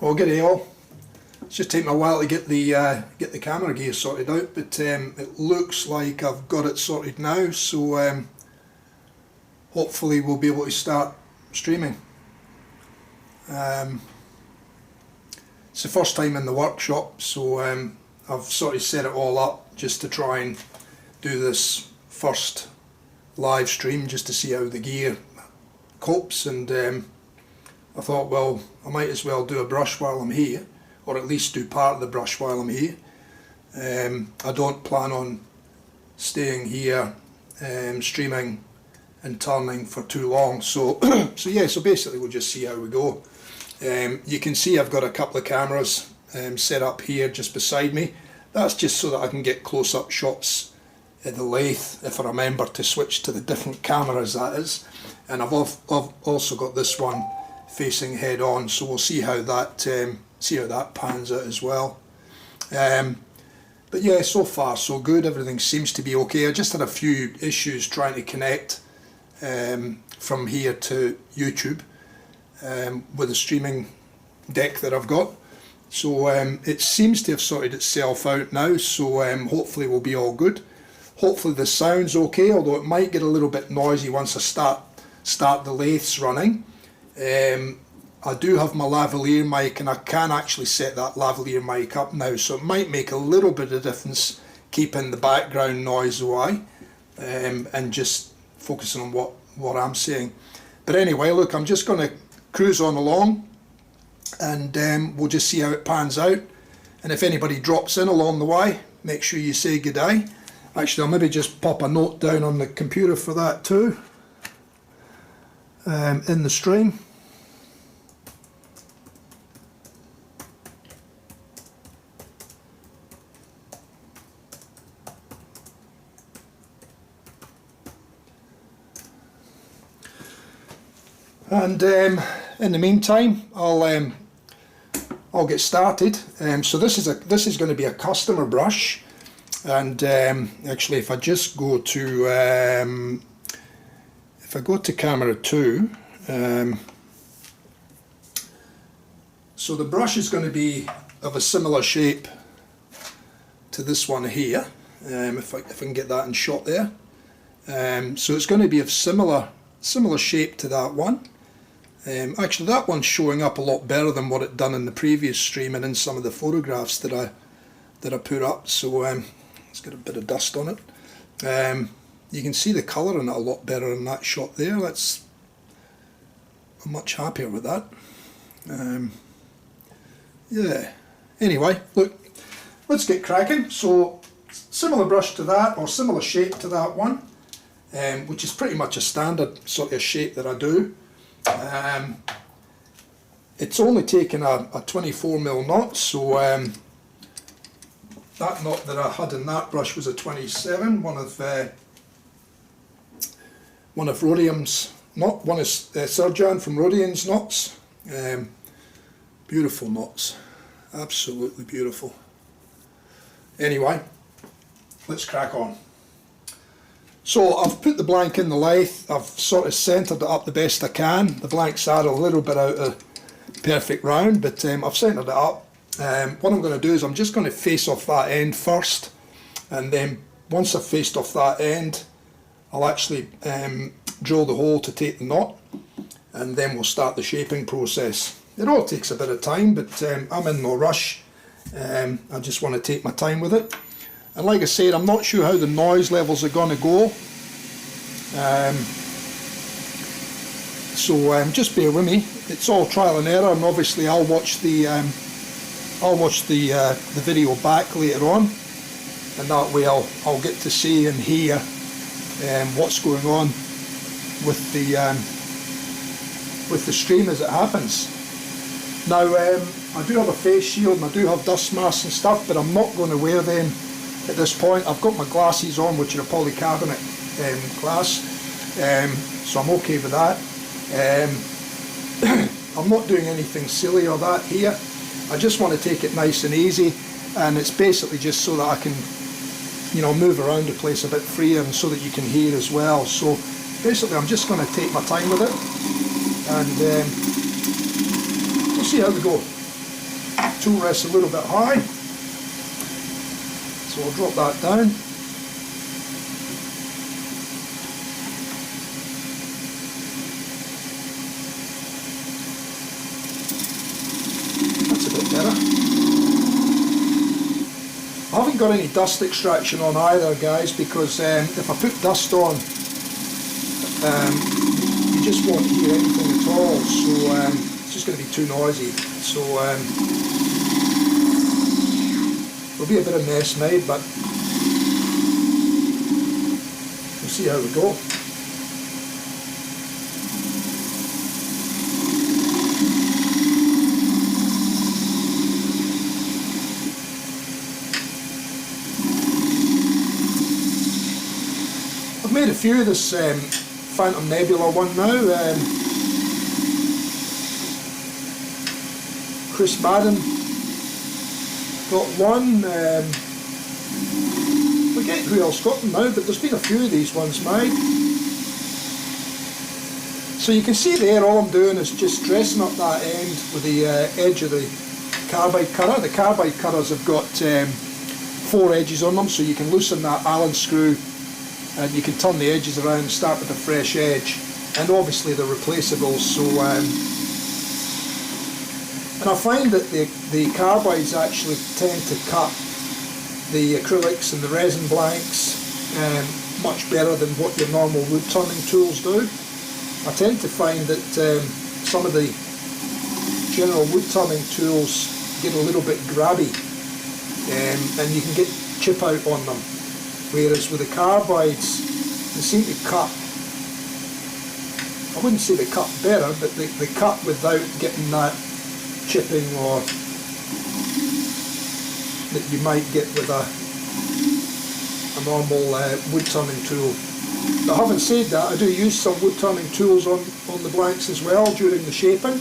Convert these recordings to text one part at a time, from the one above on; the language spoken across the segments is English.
Well, g'day all. It's just taken a while to get the camera gear sorted out, but it looks like I've got it sorted now, so hopefully we'll be able to start streaming. It's the first time in the workshop, so I've sort of set it all up just to try and do this first live stream just to see how the gear copes, and I thought, well, I might as well do a brush while I'm here, or at least do part of the brush while I'm here. I don't plan on staying here streaming and turning for too long, so so basically we'll just see how we go. You can see I've got a couple of cameras set up here just beside me. That's just so that I can get close-up shots at the lathe if I remember to switch to the different cameras, that is. And I've also got this one facing head on, so we'll see how that pans out as well. But yeah, so far so good. Everything seems to be okay. I just had a few issues trying to connect from here to YouTube with the streaming deck that I've got. So it seems to have sorted itself out now, so hopefully we'll be all good. Hopefully the sound's okay, although it might get a little bit noisy once I start the lathes running. I do have my lavalier mic, and I can actually set that lavalier mic up now, so it might make a little bit of difference keeping the background noise away and just focusing on what I'm saying. But anyway, look, I'm just going to cruise on along, and we'll just see how it pans out. And if anybody drops in along the way, make sure you say good day. Actually, I'll maybe just pop a note down on the computer for that too, in the stream. And in the meantime, I'll get started. So this is going to be a customer brush, and actually, if I just go to camera 2, so the brush is going to be of a similar shape to this one here. If I can get that in shot there. So it's going to be of similar shape to that one. Actually, that one's showing up a lot better than what it done in the previous stream and in some of the photographs that I put up. So it's got a bit of dust on it. You can see the colour in it a lot better in that shot there. I'm much happier with that. Yeah. Anyway, look, let's get cracking. So similar brush to that, or similar shape to that one, which is pretty much a standard sort of shape that I do. It's only taken a 24mm knot, so that knot that I had in that brush was a 27, one of Rodium's knot, one is Serjan from Rodium's knots. Beautiful knots, absolutely beautiful. Anyway, let's crack on. So I've put the blank in the lathe, I've sort of centred it up the best I can. The blanks are a little bit out of perfect round, but I've centred it up. What I'm going to do is I'm just going to face off that end first, and then once I've faced off that end, I'll actually drill the hole to take the knot, and then we'll start the shaping process. It all takes a bit of time, but I'm in no rush. I just want to take my time with it. And like I said, I'm not sure how the noise levels are going to go, so just bear with me. It's all trial and error, and obviously I'll watch the video back later on, and that way I'll get to see and hear what's going on with the stream as it happens. Now I do have a face shield and I do have dust masks and stuff, but I'm not going to wear them at this point. I've got my glasses on, which are a polycarbonate glass, so I'm okay with that. I'm not doing anything silly or that here. I just want to take it nice and easy, and it's basically just so that I can, move around the place a bit freer and so that you can hear as well. So basically I'm just going to take my time with it, and we'll see how we go. tool rest's a little bit high, so I'll drop that down. That's a bit better. I haven't got any dust extraction on either, guys, because if I put dust on, you just won't hear anything at all, so it's just going to be too noisy. So there'll be a bit of mess made, but we'll see how we go. I've made a few of this Phantom Nebula one now. Chris Madden got one. Forget who else got them now, but there's been a few of these ones made. So you can see there, all I'm doing is just dressing up that end with the edge of the carbide cutter. The carbide cutters have got 4 edges on them, so you can loosen that Allen screw and you can turn the edges around and start with a fresh edge. And obviously they're replaceable, so and I find that the carbides actually tend to cut the acrylics and the resin blanks much better than what your normal wood turning tools do. I tend to find that some of the general wood turning tools get a little bit grabby and you can get chip out on them. Whereas with the carbides, they seem to cut, I wouldn't say they cut better, but they cut without getting that chipping or that you might get with a normal wood turning tool. But having said that, I do use some wood turning tools on the blanks as well during the shaping,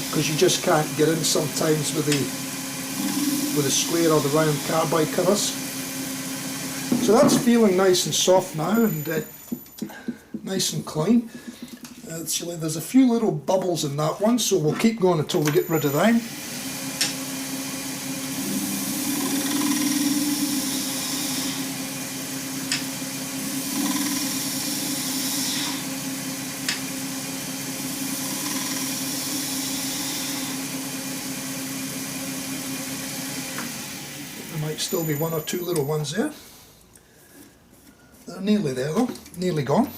because you just can't get in sometimes with the square or the round carbide cutters. So that's feeling nice and soft now and nice and clean. Actually, there's a few little bubbles in that one, so we'll keep going until we get rid of them. There might still be 1 or 2 little ones there. They're nearly there though, nearly gone.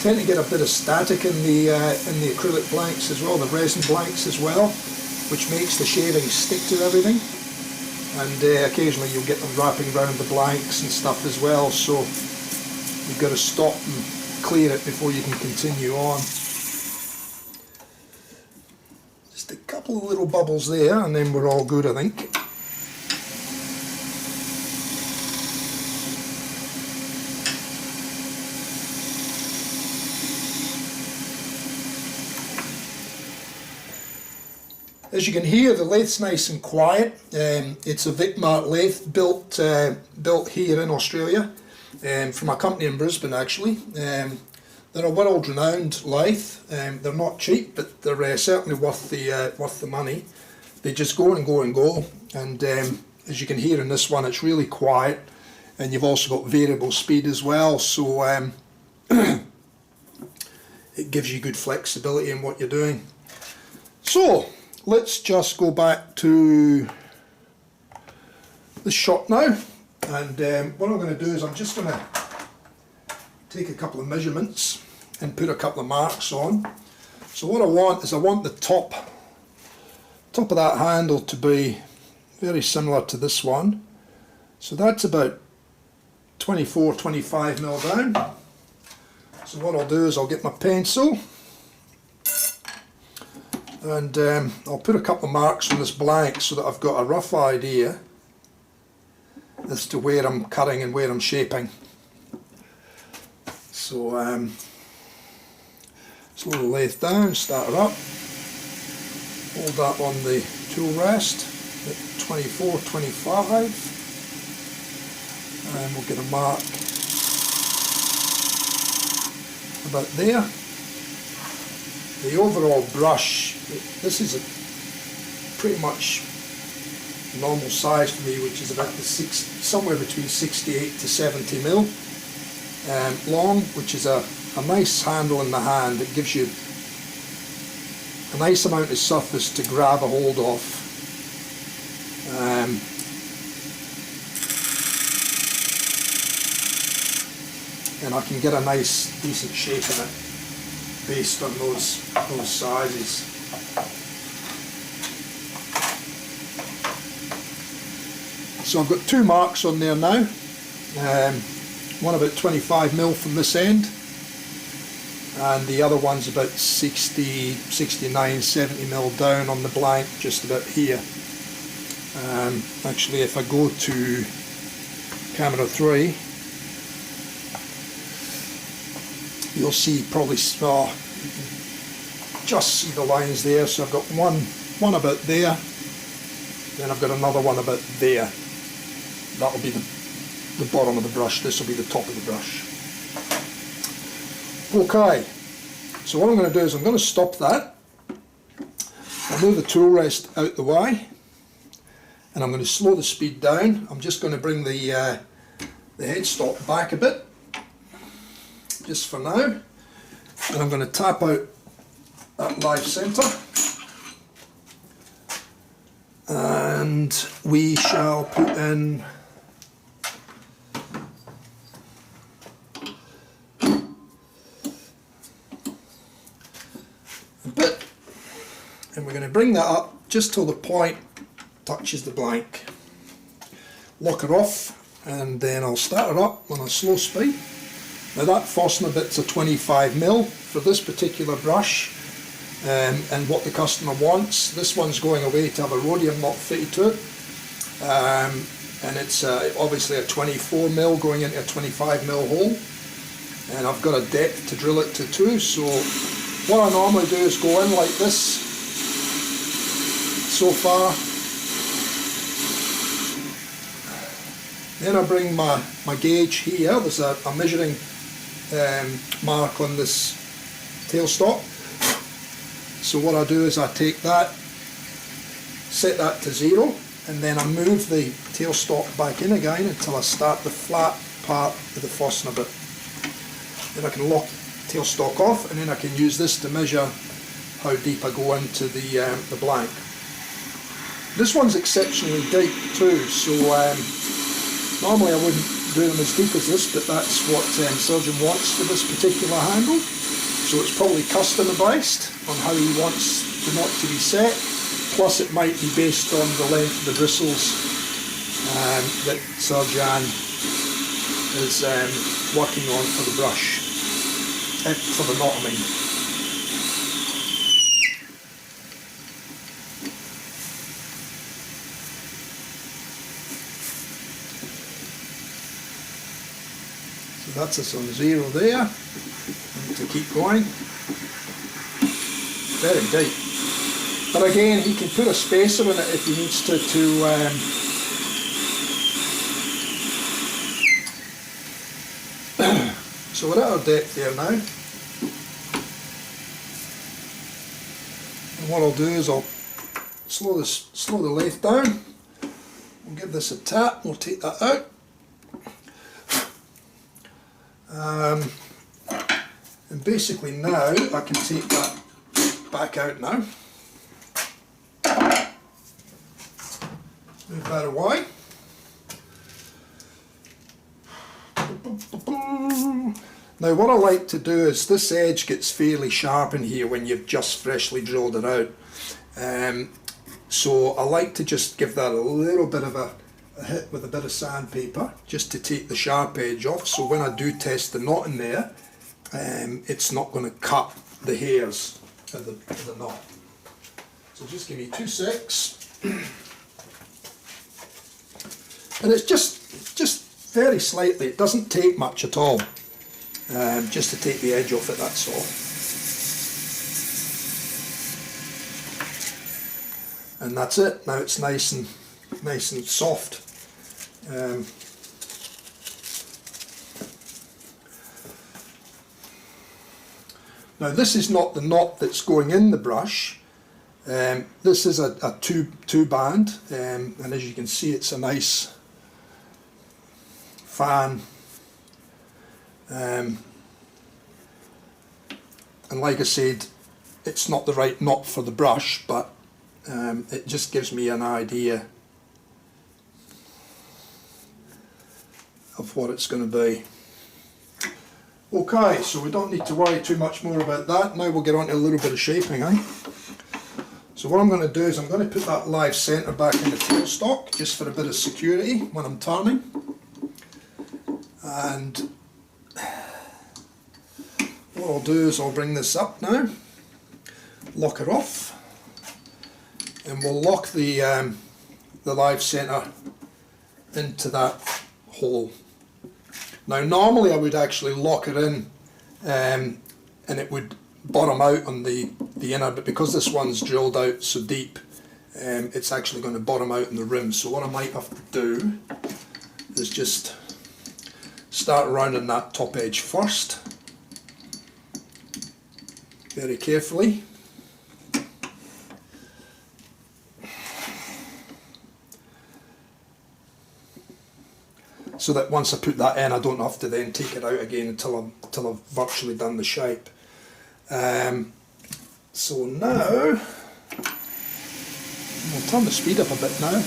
Tend to get a bit of static in the acrylic blanks as well, the resin blanks as well, which makes the shaving stick to everything. And occasionally you'll get them wrapping around the blanks and stuff as well, so you've got to stop and clear it before you can continue on. Just a couple of little bubbles there and then we're all good, I think. As you can hear, the lathe's nice and quiet. It's a Vicmart lathe built here in Australia from a company in Brisbane actually. They're a world-renowned lathe. They're not cheap, but they're certainly worth the money. They just go and go and go. And as you can hear in this one, it's really quiet, and you've also got variable speed as well. So it gives you good flexibility in what you're doing. So let's just go back to the shop now, and what I'm going to do is I'm just going to take a couple of measurements and put a couple of marks on. So what I want is I want the top of that handle to be very similar to this one. So that's about 24-25 mil down. So what I'll do is I'll get my pencil and I'll put a couple of marks on this blank so that I've got a rough idea as to where I'm cutting and where I'm shaping. So slow the lathe down, start it up, hold that on the tool rest at 24-25, and we'll get a mark about there. The overall brush, this is a pretty much normal size for me, which is about somewhere between 68 to 70 mil long, which is a nice handle in the hand. It gives you a nice amount of surface to grab a hold of. And I can get a nice decent shape in it based on those sizes. So I've got two marks on there now, one about 25 mil from this end, and the other one's about 60, 69, 70 mil down on the blank, just about here. Actually, if I go to camera 3, you'll see probably just see the lines there. So I've got one about there, then I've got another one about there. That'll be the bottom of the brush, this will be the top of the brush. Okay, so what I'm going to do is I'm going to stop that. I'll move the tool rest out the way, and I'm going to slow the speed down. I'm just going to bring the headstock back a bit, just for now, and I'm going to tap out that live center, and we shall put in a bit, and we're going to bring that up just till the point touches the blank. Lock it off, and then I'll start it up on a slow speed. Now that Forstner bit's a 25 mil for this particular brush, and what the customer wants. This one's going away to have a rhodium knot fitted to it, and it's obviously a 24 mil going into a 25 mil hole, and I've got a depth to drill it to too. So what I normally do is go in like this so far, then I bring my gauge here. There's a measuring mark on this tailstock. So what I do is I take that, set that to 0, and then I move the tailstock back in again until I start the flat part of the Forstner bit. Then I can lock the tailstock off, and then I can use this to measure how deep I go into the blank. This one's exceptionally deep too, so normally I wouldn't do them as deep as this, but that's what surgeon wants for this particular handle. So it's probably custom-based on how he wants the knot to be set, plus it might be based on the length of the bristles that Serjan is working on for the brush, for the knot I mean. That's us on 0 there, and to keep going. Very deep. But again, he can put a spacer in it if he needs to so we're at our depth there now. And what I'll do is I'll slow the lathe down. We'll give this a tap, we'll take that out. And basically now I can take that back out now. Move that away. Now what I like to do is this edge gets fairly sharp in here when you've just freshly drilled it out. So I like to just give that a little bit of a hit with a bit of sandpaper just to take the sharp edge off, so when I do test the knot in there, it's not going to cut the hairs of the knot. So just give me 2 secs. And it's just very slightly, it doesn't take much at all, just to take the edge off it, that's all. And that's it. Now it's nice and soft. Now this is not the knot that's going in the brush. This is a two band, and as you can see, it's a nice fan. And like I said, it's not the right knot for the brush, but it just gives me an idea of what it's going to be. Okay, so we don't need to worry too much more about that. Now we'll get on to a little bit of shaping, So what I'm going to do is I'm going to put that live centre back in the tailstock, just for a bit of security when I'm turning. And what I'll do is I'll bring this up now, lock it off, and we'll lock the live centre into that hole. Now normally I would actually lock it in and it would bottom out on the inner, but because this one's drilled out so deep, it's actually going to bottom out in the rim. So what I might have to do is just start rounding that top edge first, very carefully. So that once I put that in, I don't have to then take it out again until I've virtually done the shape. So now, we'll turn the speed up a bit now.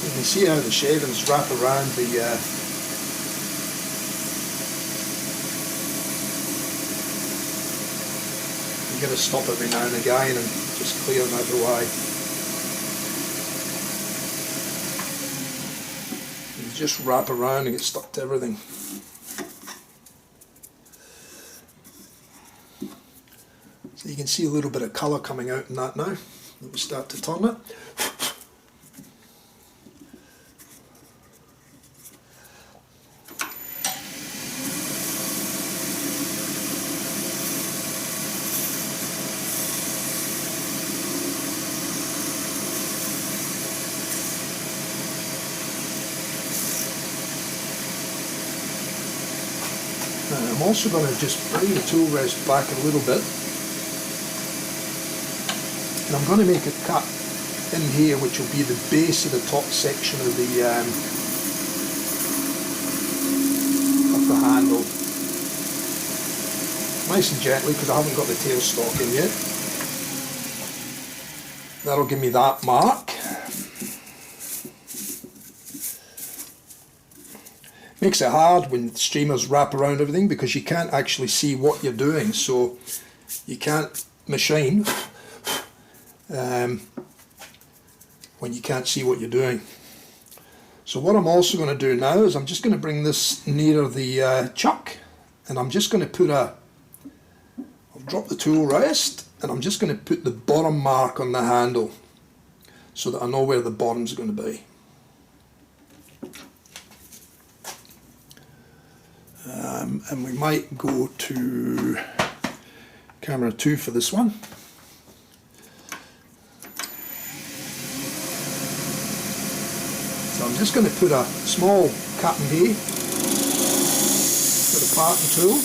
You can see how the shavings wrap around the you got to stop every now and again and just clear them out of the way. You just wrap around and get stuck to everything. So you can see a little bit of colour coming out in that now. Let me start to turn it. I'm also going to just bring the tool rest back a little bit, and I'm going to make a cut in here which will be the base of the top section of the handle. Nice and gently, because I haven't got the tailstock in yet. That'll give me that mark. Makes it hard when streamers wrap around everything because you can't actually see what you're doing, so you can't machine when you can't see what you're doing. So what I'm also going to do now is I'm just going to bring this nearer the chuck, and I'm just going to put I'll drop the tool rest, and I'm just going to put the bottom mark on the handle so that I know where the bottom's going to be. And we might go to camera 2 for this one. So I'm just going to put a small cut in here with a parting tool.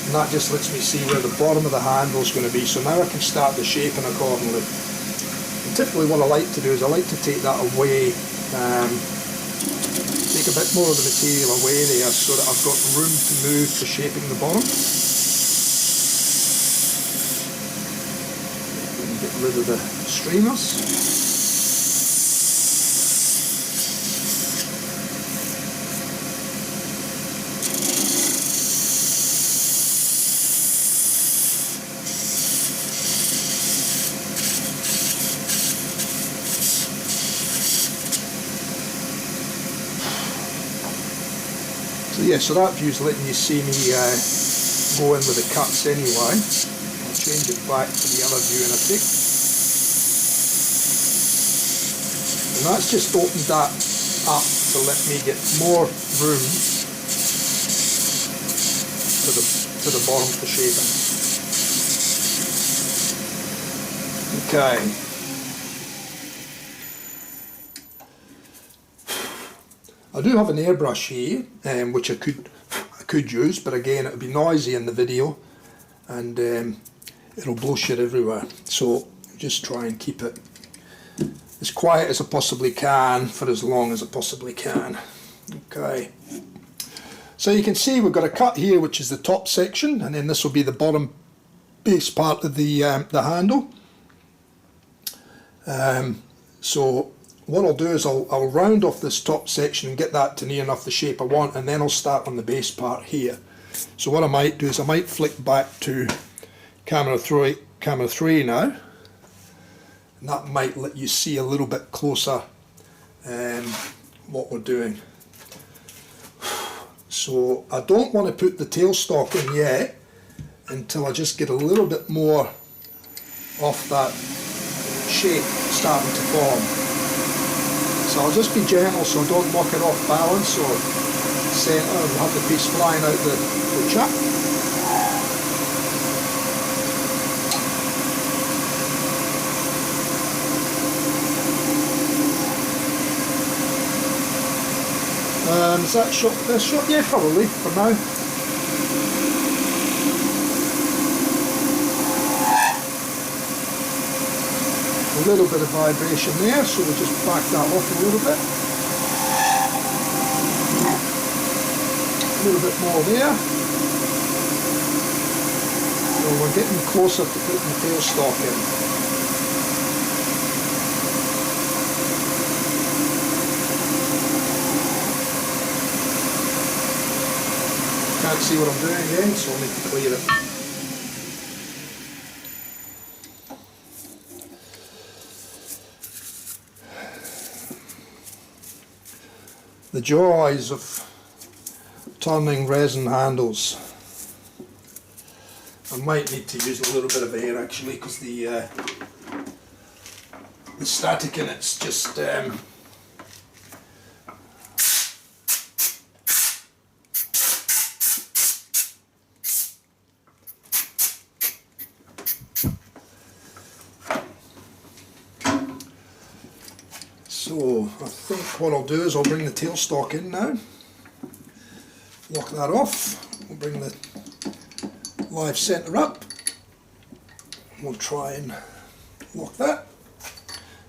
And that just lets me see where the bottom of the handle is going to be, so now I can start the shaping accordingly. And typically what I like to do is I like to take that away, take a bit more of the material away there so that I've got room to move for shaping the bottom. And get rid of the streamers. So that view's letting you see me go in with the cuts anyway. I'll change it back to the other view in a tick. And that's just opened that up to let me get more room to the bottom for shaping. Okay. I do have an airbrush here, which I could use, but again it would be noisy in the video, and it'll blow shit everywhere. So just try and keep it as quiet as I possibly can for as long as I possibly can. Okay. So you can see we've got a cut here, which is the top section, and then this will be the bottom base part of the handle. So what I'll do is I'll round off this top section and get that to near enough the shape I want, and then I'll start on the base part here. So what I might do is I might flick back to camera 3 now, and that might let you see a little bit closer what we're doing. So I don't want to put the tailstock in yet until I just get a little bit more off that shape starting to form. So I'll just be gentle so I don't knock it off balance or centre and have the piece flying out the chuck. Is that shot the best shot? Yeah, probably, for now. A little bit of vibration there, so we'll just back that off a little bit. A little bit more there. So we're getting closer to putting the tailstock in. Can't see what I'm doing again, so I'll need to clear it. The joys of turning resin handles. I might need to use a little bit of air actually, because the static in it's just So I think what I'll do is I'll bring the tailstock in now, lock that off, we'll bring the live centre up, we'll try and lock that.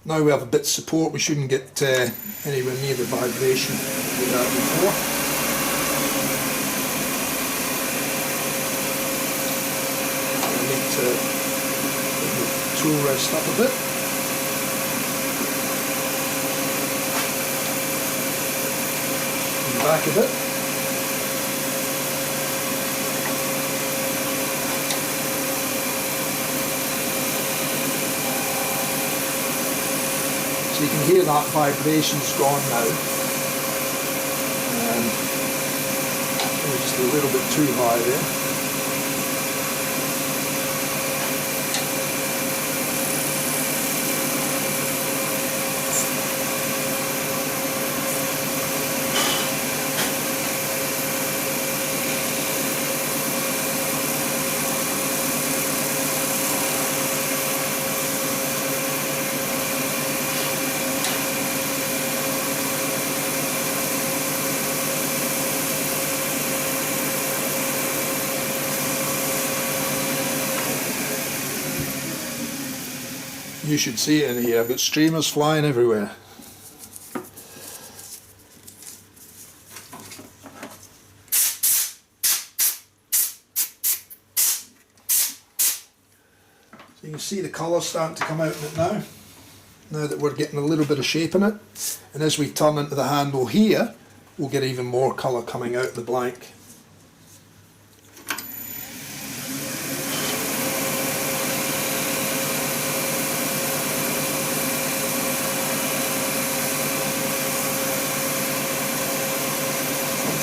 Now we have a bit of support, we shouldn't get anywhere near the vibration we had before. I need to bring the tool rest up a bit. Back a bit. So you can hear that vibration's gone now. It was just a little bit too high there. You should see it in here, I've got streamers flying everywhere. So you can see the colour starting to come out in it now that we're getting a little bit of shape in it. And as we turn into the handle here, we'll get even more colour coming out the blank.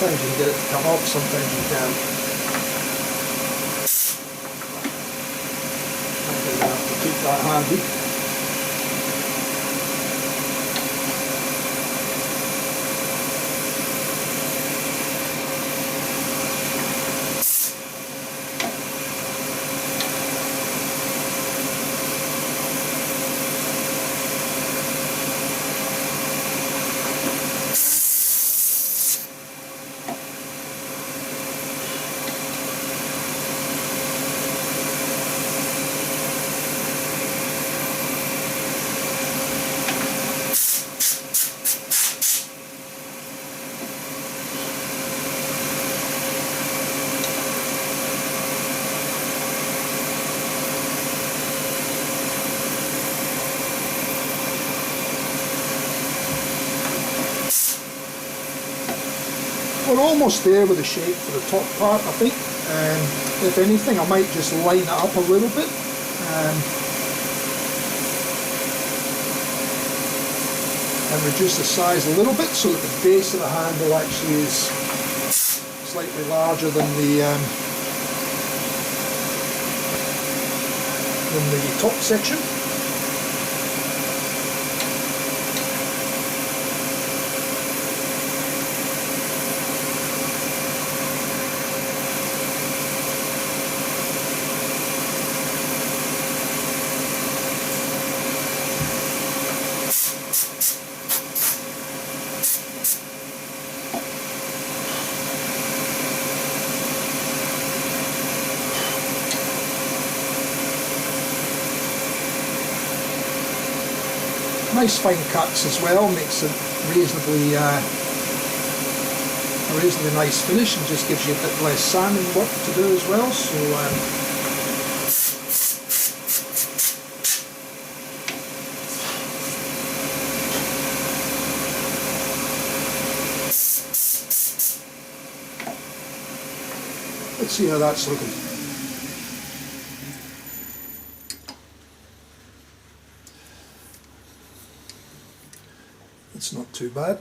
Sometimes you can get it to come up, sometimes you can't. I'm going to have to keep that handy. we're almost there with the shape for the top part, I think. If anything, I might just line it up a little bit. And reduce the size a little bit so that the base of the handle actually is slightly larger than the top section. Nice fine cuts as well, makes it reasonably a reasonably nice finish and just gives you a bit less sanding work to do as well. So let's see how that's looking. It's not too bad.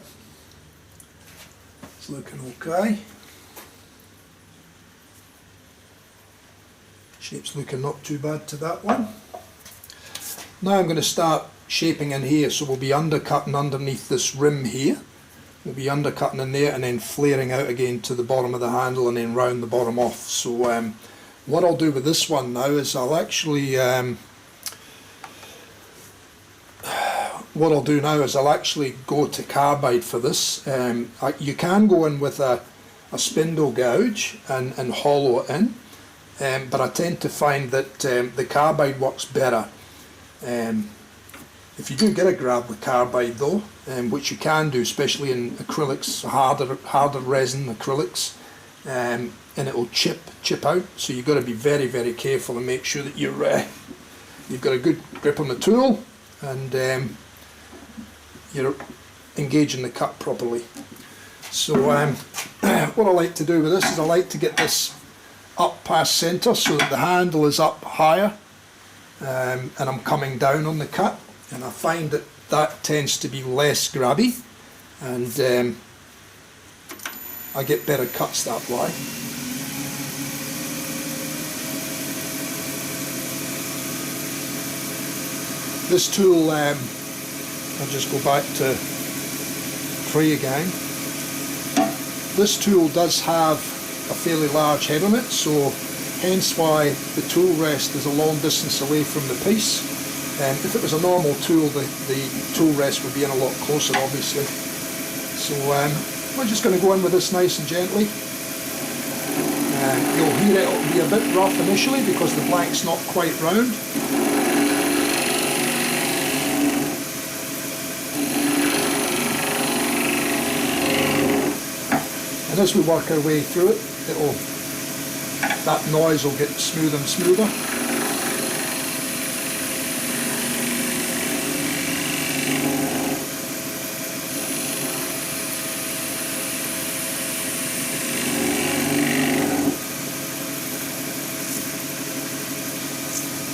It's looking okay. Shape's looking not too bad to that one. Now I'm going to start shaping in here, so we'll be undercutting underneath this rim here. We'll be undercutting in there and then flaring out again to the bottom of the handle and then round the bottom off. So what I'll do with this one now is I'll actually go to carbide for this. You can go in with a spindle gouge and hollow it in, but I tend to find that the carbide works better. If you do get a grab with carbide though, which you can do, especially in acrylics, harder resin acrylics, and it will chip out, so you've got to be very, very careful and make sure that you've got a good grip on the tool and you're engaging the cut properly. So what I like to do with this is I like to get this up past centre so that the handle is up higher and I'm coming down on the cut, and I find that that tends to be less grabby and I get better cuts that way. This tool, I'll just go back to 3 again. This tool does have a fairly large head on it, so hence why the tool rest is a long distance away from the piece. If it was a normal tool, the tool rest would be in a lot closer, obviously. So we're just going to go in with this nice and gently. You'll hear it'll be a bit rough initially because the blank's not quite round. And as we work our way through it, that noise will get smoother and smoother.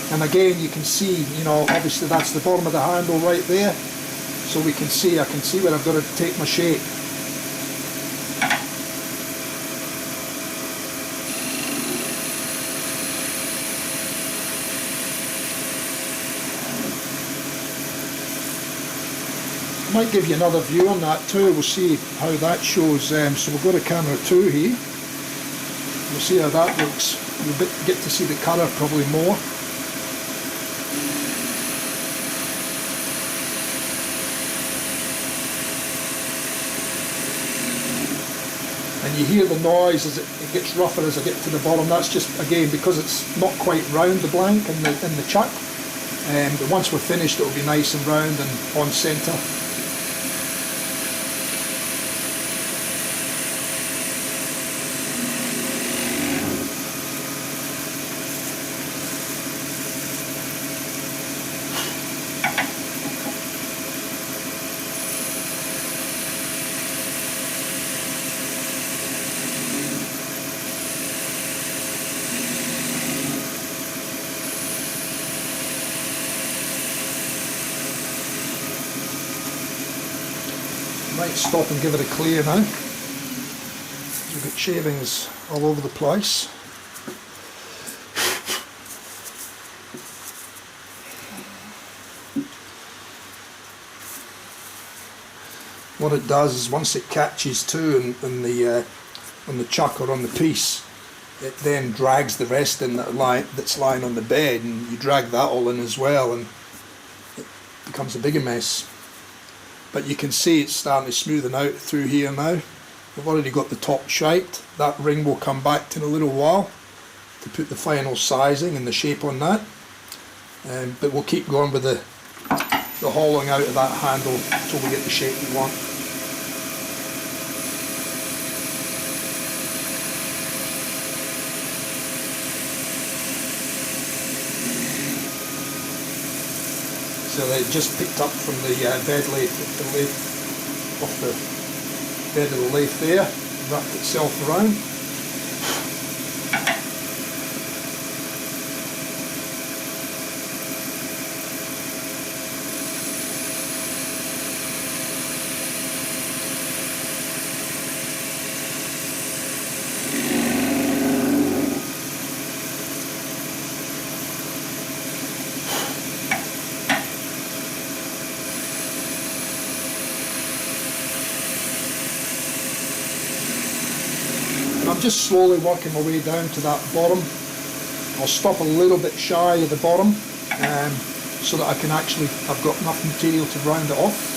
And again, you can see, obviously that's the bottom of the handle right there. So I can see where I've got to take my shape. I might give you another view on that too. We'll see how that shows. So we'll go to camera 2 here. We'll see how that looks. You'll get to see the colour probably more. And you hear the noise as it gets rougher as I get to the bottom. That's just, again, because it's not quite round, the blank and the chuck. But once we're finished, it'll be nice and round and on centre. Might stop and give it a clear now. We've got shavings all over the place. What it does is once it catches too on the chuck or on the piece, it then drags the rest in that's lying on the bed, and you drag that all in as well, and it becomes a bigger mess. But you can see it's starting to smoothen out through here now. We've already got the top shaped. That ring will come back in a little while to put the final sizing and the shape on that. But we'll keep going with the hollowing out of that handle until we get the shape we want. So they just picked up from the bed lathe, off the bed of the lathe there, wrapped itself around. I'm just slowly working my way down to that bottom. I'll stop a little bit shy of the bottom so that I can I've got enough material to round it off.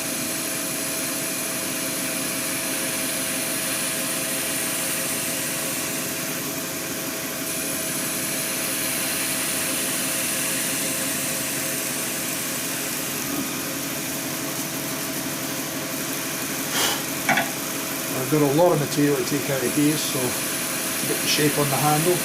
I've got a lot of material to take out of here, so to get the shape on the handle.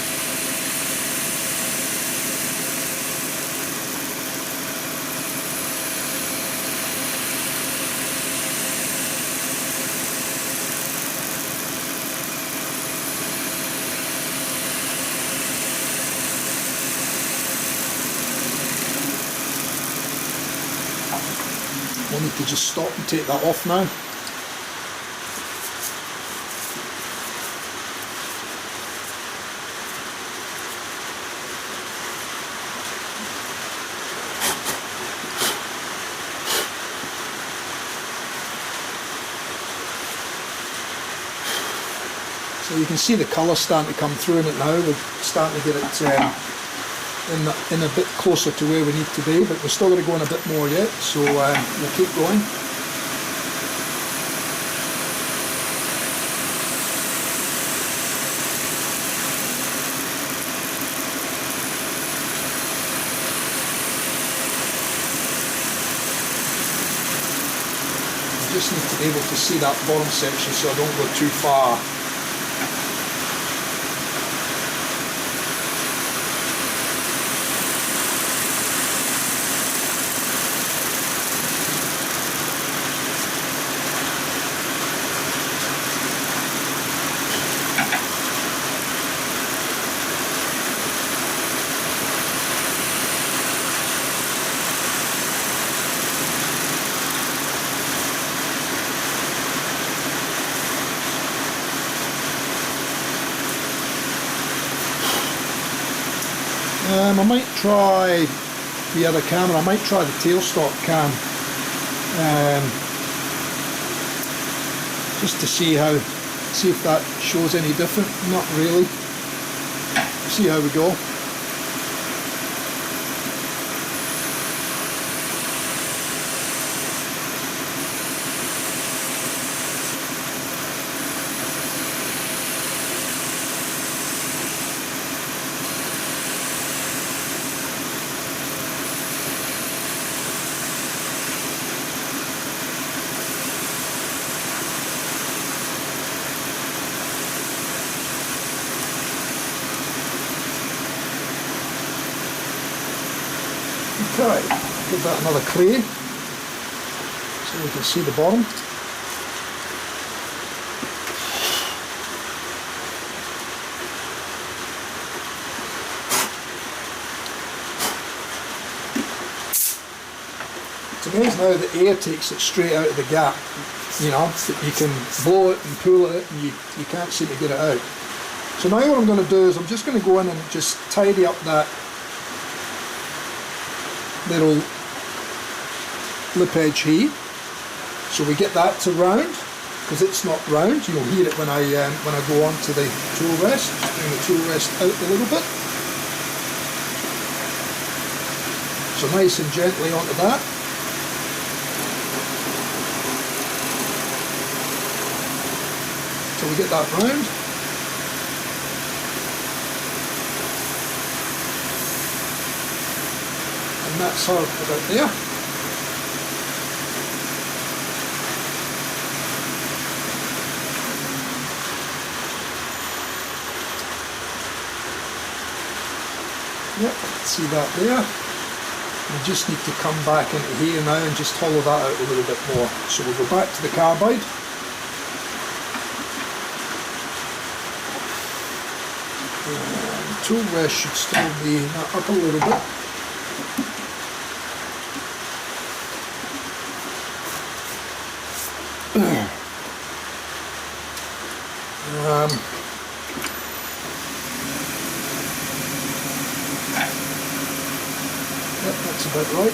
We'll need to just stop and take that off now. So you can see the colour starting to come through in it now. We're starting to get it in a bit closer to where we need to be, but we're still going to go in a bit more yet, so we'll keep going. I just need to be able to see that bottom section so I don't go too far. I might try the other camera. I might try the tailstock cam, just to see if that shows any different. Not really. See how we go. Okay, give that another clear so we can see the bottom. It's amazing how the air takes it straight out of the gap you know, that you can blow it and pull it and you can't seem to get it out. So now what I'm going to do is I'm just going to go in and just tidy up that little lip edge here. So we get that to round, because it's not round. You'll hear it when I go on to the tool rest. Just bring the tool rest out a little bit. So nice and gently onto that. So we get that round. And that's her about there. Yep, see that there. We just need to come back into here now and just hollow that out a little bit more. So we'll go back to the carbide. And tool rest should still be up a little bit. Yep, that's about right.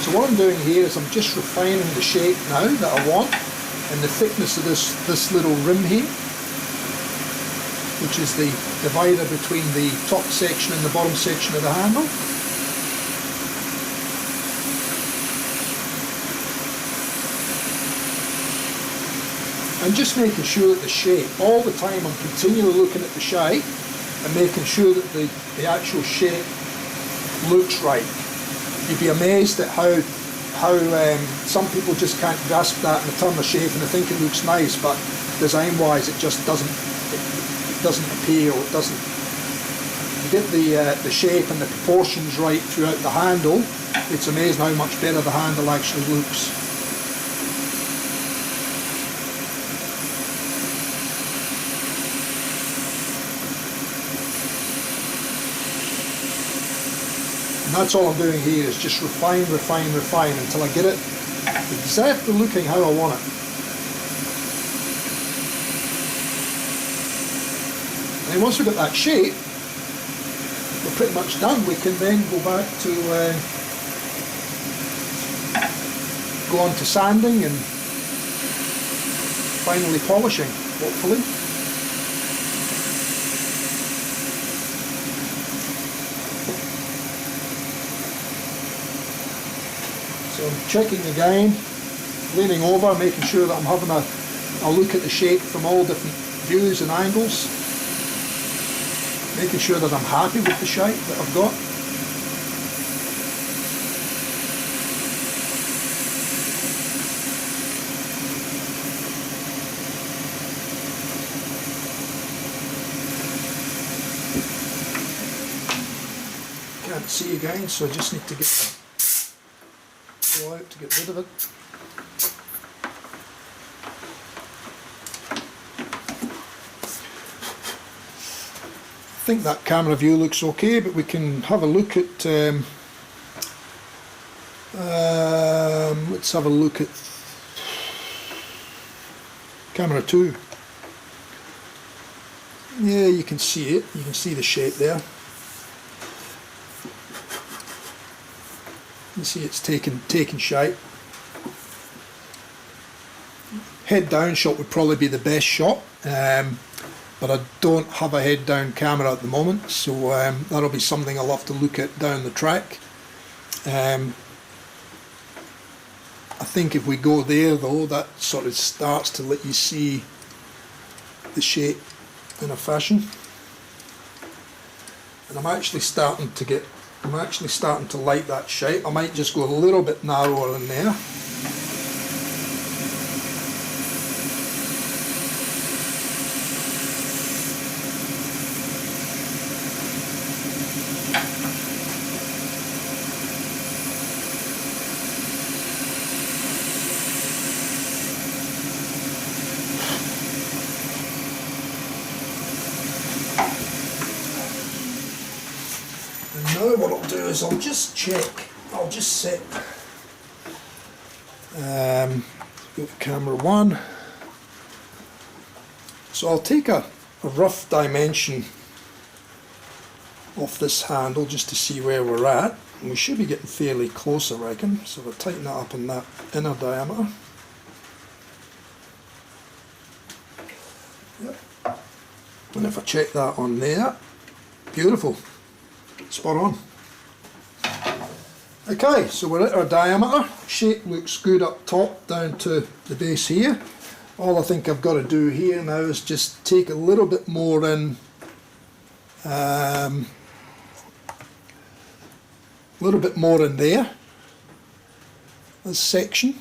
So what I'm doing here is I'm just refining the shape now that I want and the thickness of this little rim here, which is the divider between the top section and the bottom section of the handle. And just making sure that the shape, all the time I'm continually looking at the shape and making sure that the actual shape looks right. You'd be amazed at how some people just can't grasp that and they turn the shape and they think it looks nice, but design wise it just doesn't appeal, it doesn't. You get the shape and the proportions right throughout the handle, it's amazing how much better the handle actually looks. And that's all I'm doing here is just refine until I get it exactly looking how I want it. And then once we've got that shape, we're pretty much done. We can then go back to go on to sanding and finally polishing, hopefully. So I'm checking again, leaning over, making sure that I'm having a look at the shape from all different views and angles, making sure that I'm happy with the shape that I've got. Can't see again, so I just need to get the out to get rid of it. I think that camera view looks okay, but we can have a look at let's have a look at camera 2. Yeah, you can see it, you can see the shape there. You see it's taken shape. Head down shot would probably be the best shot, but I don't have a head down camera at the moment, so that'll be something I'll have to look at down the track. I think if we go there though, that sort of starts to let you see the shape in a fashion. And I'm actually starting to like that shape. I might just go a little bit narrower in there. what I'll do is I'll just check, I'll just set go to camera 1. So I'll take a rough dimension off this handle just to see where we're at, and we should be getting fairly close, I reckon. So we'll tighten that up on that inner diameter. Yep. And if I check that on there, beautiful, spot on. Okay, so we're at our diameter. Shape looks good up top down to the base here. All I think I've got to do here now is just take a little bit more in, a little bit more in there, this section.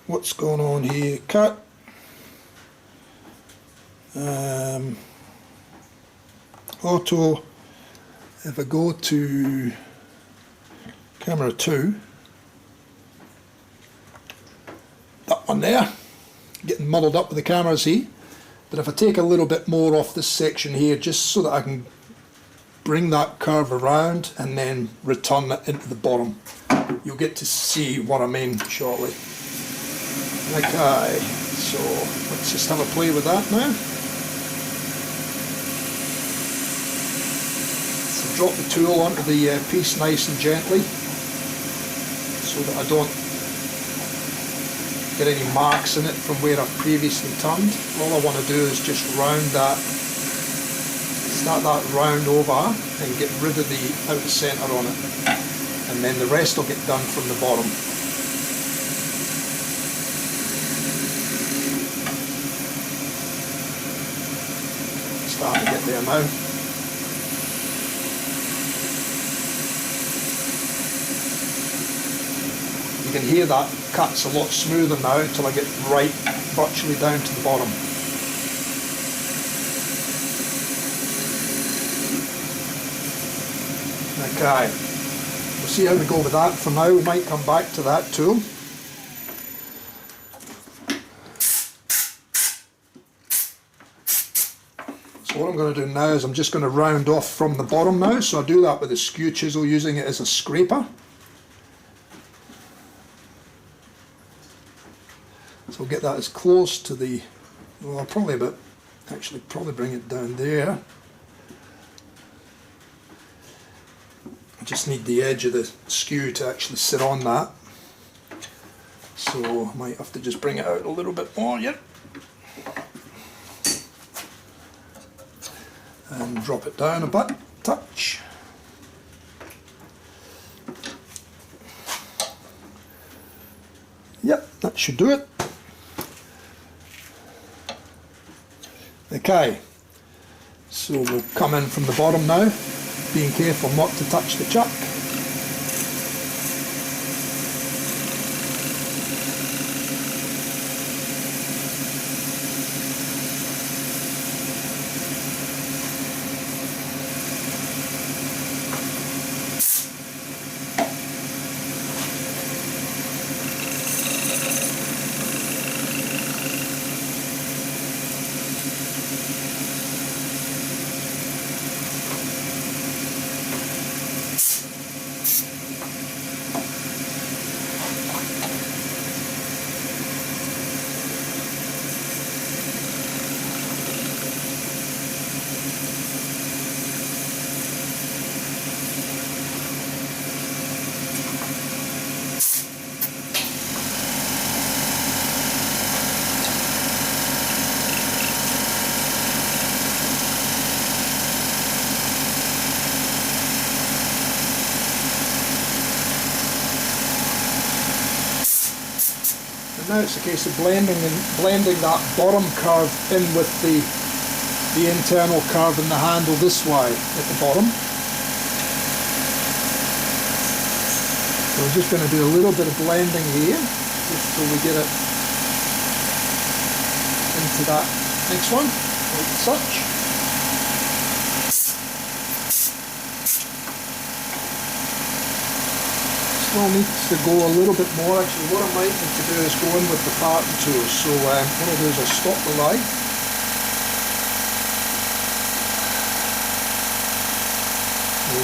What's going on here? Cut. Auto. If I go to camera 2, that one there, getting muddled up with the cameras here, but if I take a little bit more off this section here just so that I can bring that curve around and then return it into the bottom, you'll get to see what I mean shortly. Okay, so let's just have a play with that now. So drop the tool onto the piece nice and gently so that I don't get any marks in it from where I've previously turned. All I want to do is just round that, start that round over and get rid of the outer centre on it, and then the rest will get done from the bottom. Starting to get there now. You can hear that cut's a lot smoother now until I get right virtually down to the bottom. Okay, we'll see how we go with that. For now we might come back to that tool. So what I'm going to do now is I'm just going to round off from the bottom now, so I do that with a skew chisel using it as a scraper. So we'll get that as close to the, well, probably bring it down there. I just need the edge of the skew to actually sit on that. So I might have to just bring it out a little bit more, yep. And drop it down a bit, touch. Yep, that should do it. Okay, so we'll come in from the bottom now, being careful not to touch the chuck. Now it's a case of blending that bottom curve in with the internal curve in the handle this way at the bottom. So we're just going to do a little bit of blending here, just so we get it into that next one, like such. Still needs to go a little bit more. Actually, what I might need to do is go in with the parting tool. So what I'll do is I'll stop the light.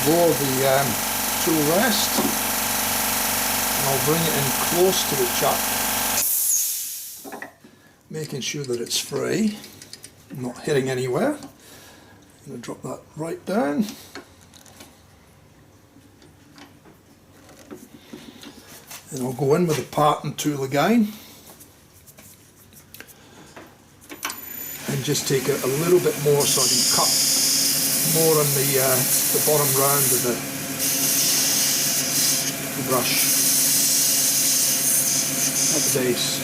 go of the tool rest, and I'll bring it in close to the chuck, making sure that it's free, not hitting anywhere. I'm going to drop that right down. And I'll go in with the parting tool again and just take it a little bit more so I can cut more on the bottom round of the brush at the base.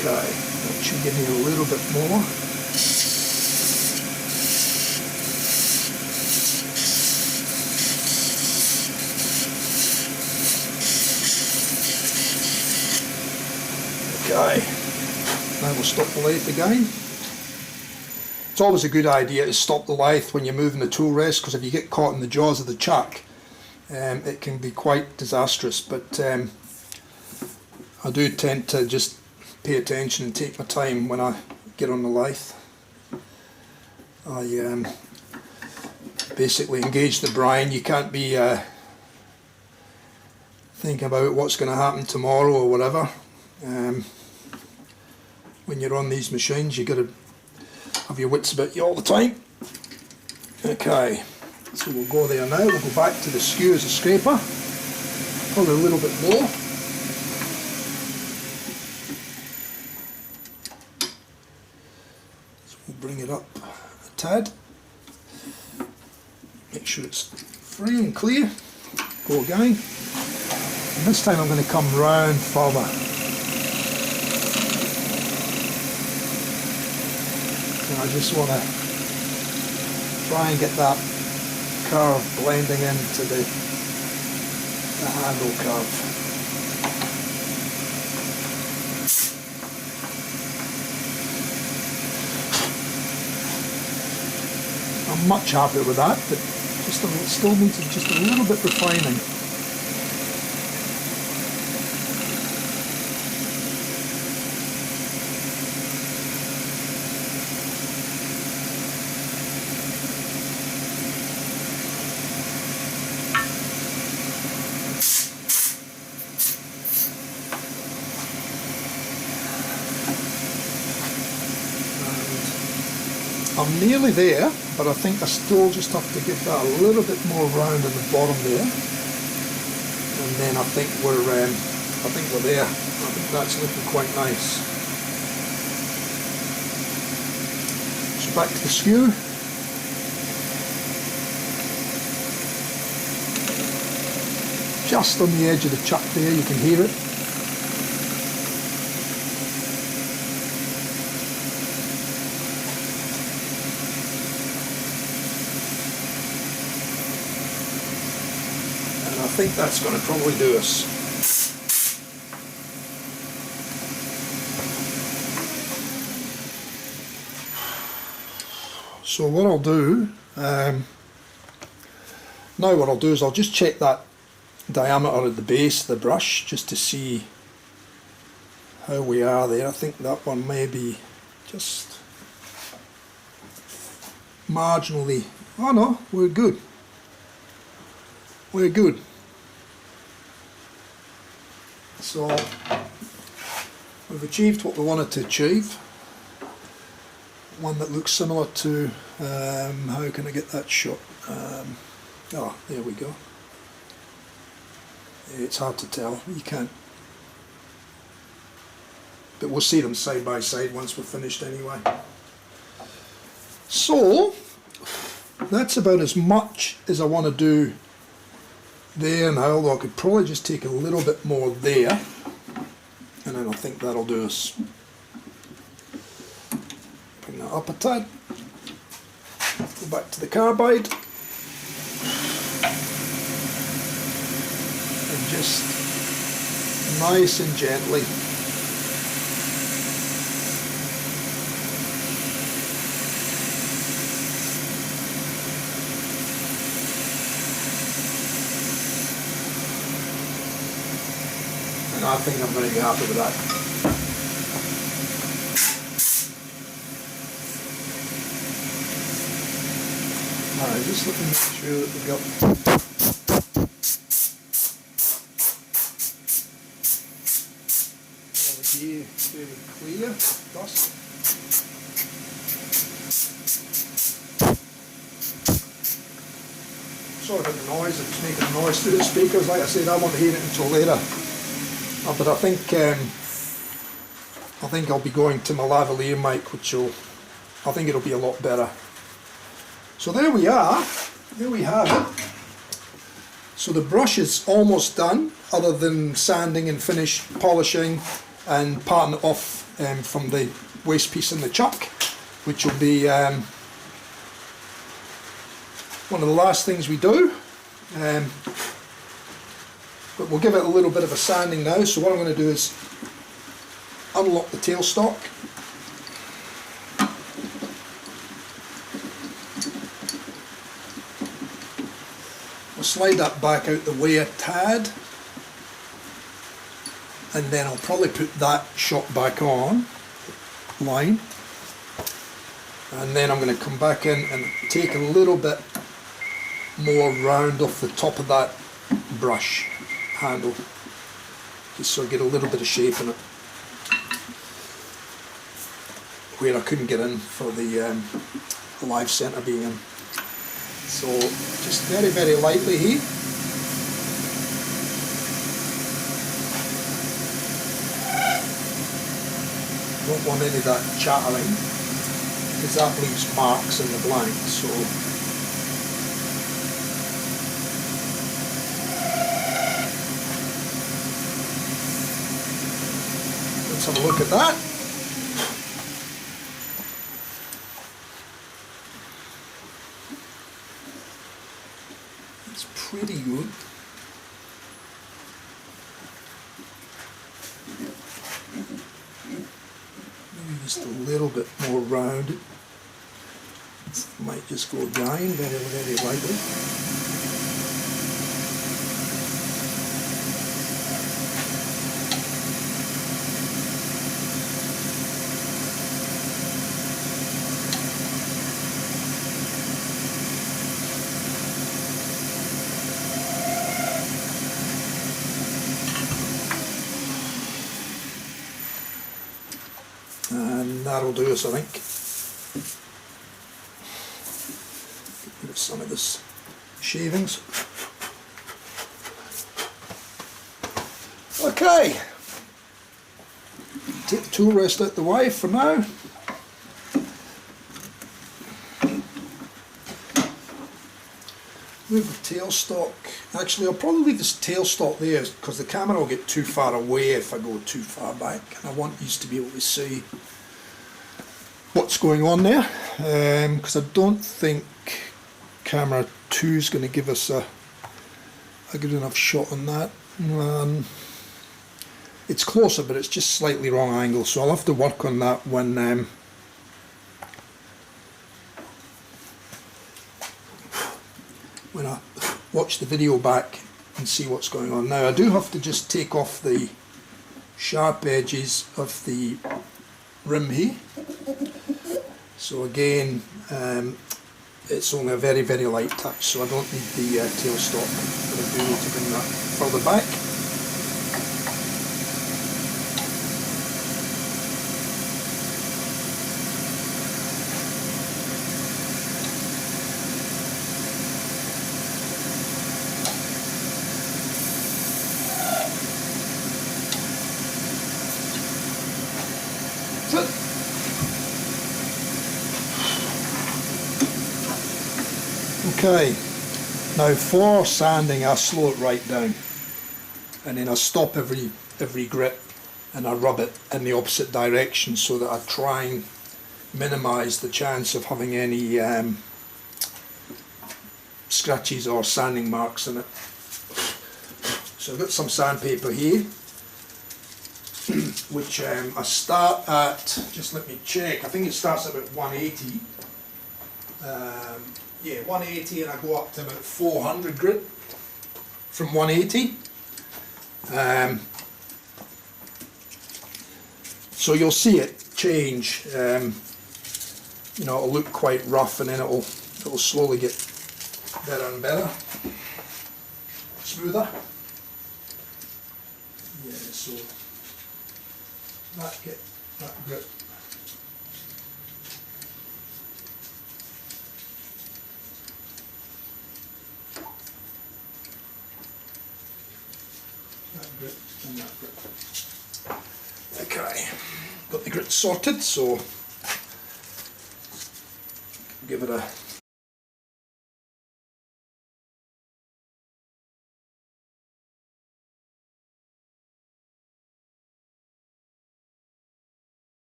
Okay, that should give me a little bit more. Okay, now we'll stop the lathe again. It's always a good idea to stop the lathe when you're moving the tool rest, because if you get caught in the jaws of the chuck, it can be quite disastrous. But I do tend to just pay attention and take my time when I get on the lathe. I basically engage the brine. You can't be thinking about what's going to happen tomorrow or whatever. When you're on these machines, you've got to have your wits about you all the time. Okay, so we'll go there now. We'll go back to the skew as a scraper, probably a little bit more. So we'll bring it up a tad, make sure it's free and clear. Go again, and this time I'm going to come round further. I just want to try and get that curve blending into the handle curve. I'm much happier with that, but just still needs just a little bit refining. I'm nearly there, but I think I still just have to give that a little bit more round in the bottom there, and then I think we're there. I think that's looking quite nice. So back to the skew. Just on the edge of the chuck there, you can hear it. I think that's going to probably do us. So what I'll do, now what I'll do is I'll just check that diameter at the base of the brush just to see how we are there. I think that one may be just marginally, oh no, we're good. We're good. So we've achieved what we wanted to achieve. One that looks similar to, how can I get that shot? Oh, there we go. It's hard to tell, you can't. But we'll see them side by side once we're finished anyway. So that's about as much as I want to do there now, although I could probably just take a little bit more there, and then I think that'll do us. Bring that up a tad, go back to the carbide, and just nice and gently And I think I'm going to be happy with that. Alright, just looking to make sure that we've got all the gear very clear, dust. Sorry about the noise, it's making a noise through the speakers. Like I said, I won't hear it until later. But I think I'll be going to my lavalier mic, which will, I think it'll be a lot better. So there we are, there we have it. So the brush is almost done, other than sanding and finish polishing and parting it off from the waste piece in the chuck, which will be one of the last things we do. But we'll give it a little bit of a sanding now. So what I'm going to do is unlock the tailstock. I'll slide that back out the way a tad, and then I'll probably put that shot back on line, and then I'm going to come back in and take a little bit more round off the top of that brush handle, just so I get a little bit of shape in it where I couldn't get in for the live centre being in. So just very, very lightly here. Don't want any of that chattering, because that leaves marks in the blank. So let's have a look at that. It's pretty good. Maybe just a little bit more rounded. Might just go down very, very lightly. And that'll do us, I think. Get rid of some of this shavings. Okay, take the tool rest out the way for now. Move the tailstock. Actually, I'll probably leave this tailstock there because the camera will get too far away if I go too far back, and I want you to be able to see what's going on there, because I don't think camera 2 is going to give us a good enough shot on that. It's closer, but it's just slightly wrong angle, so I'll have to work on that when I watch the video back and see what's going on. Now I do have to just take off the sharp edges of the rim here. So again, it's only a very, very light touch, so I don't need the tailstock, but I do need to bring that further back. Okay, now for sanding I slow it right down, and then I stop every grit and I rub it in the opposite direction so that I try and minimise the chance of having any scratches or sanding marks in it. So I've got some sandpaper here, which I start at, just let me check, I think it starts at about 180. Yeah, 180, and I go up to about 400 grit from 180. So you'll see it change. You know, it'll look quite rough, and then it'll slowly get better and better, smoother. Yeah, so that grip. That grip and that grip. Okay, got the grit sorted, so give it a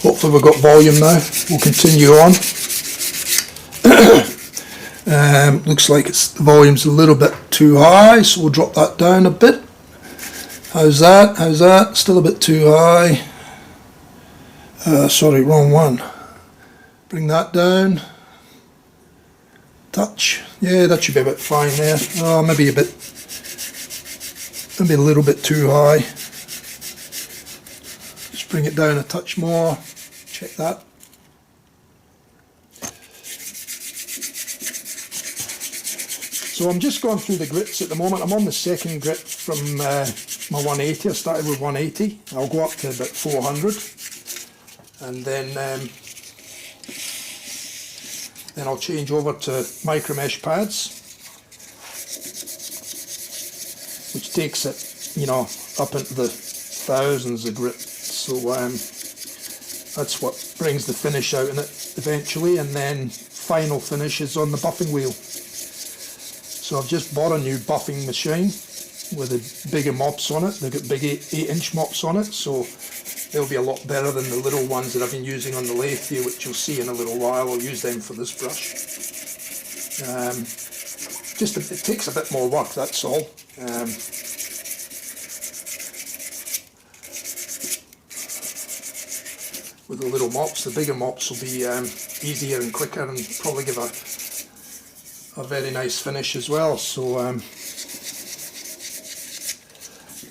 hopefully we've got volume now. We'll continue on. Looks like the volume's a little bit too high, so we'll drop that down a bit. How's that? How's that? Still a bit too high. Sorry, wrong one. Bring that down. Touch. Yeah, that should be about fine there. Oh, maybe a little bit too high. Just bring it down a touch more. Check that. So I'm just going through the grits at the moment. I'm on the second grit from my 180. I started with 180. I'll go up to about 400, and then I'll change over to micro mesh pads, which takes it, you know, up into the thousands of grit. So that's what brings the finish out in it eventually, and then final finish is on the buffing wheel. So I've just bought a new buffing machine with the bigger mops on it. They've got big 8-inch mops on it, so they'll be a lot better than the little ones that I've been using on the lathe here, which you'll see in a little while. I'll use them for this brush. It takes a bit more work, that's all. With the little mops, the bigger mops will be easier and quicker, and probably give a very nice finish as well. So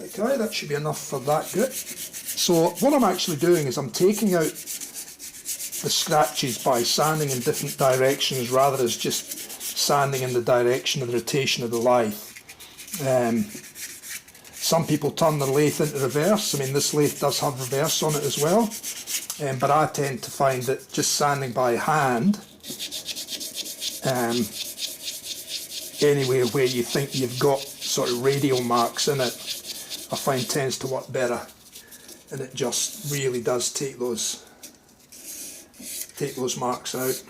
okay, that should be enough for that grit. So what I'm actually doing is I'm taking out the scratches by sanding in different directions, rather than just sanding in the direction of the rotation of the lathe. Some people turn the lathe into reverse. I mean, this lathe does have reverse on it as well, but I tend to find that just sanding by hand, anywhere where you think you've got sort of radial marks in it, I find tends to work better, and it just really does take those marks out.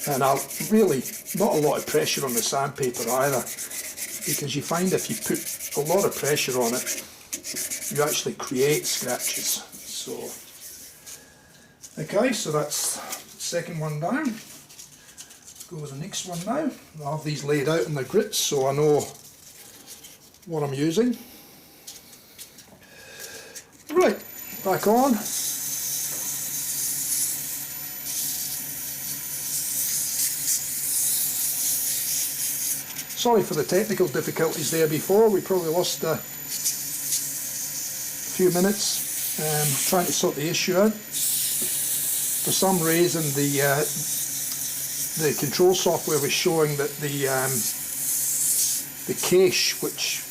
And I'll really, not a lot of pressure on the sandpaper either, because you find if you put a lot of pressure on it, you actually create scratches. So okay, so that's the second one down. Let's go with the next one now. I'll have these laid out in the grits so I know what I'm using. Right, back on. Sorry for the technical difficulties there before. We probably lost a few minutes trying to sort the issue out. For some reason the control software was showing that the cache which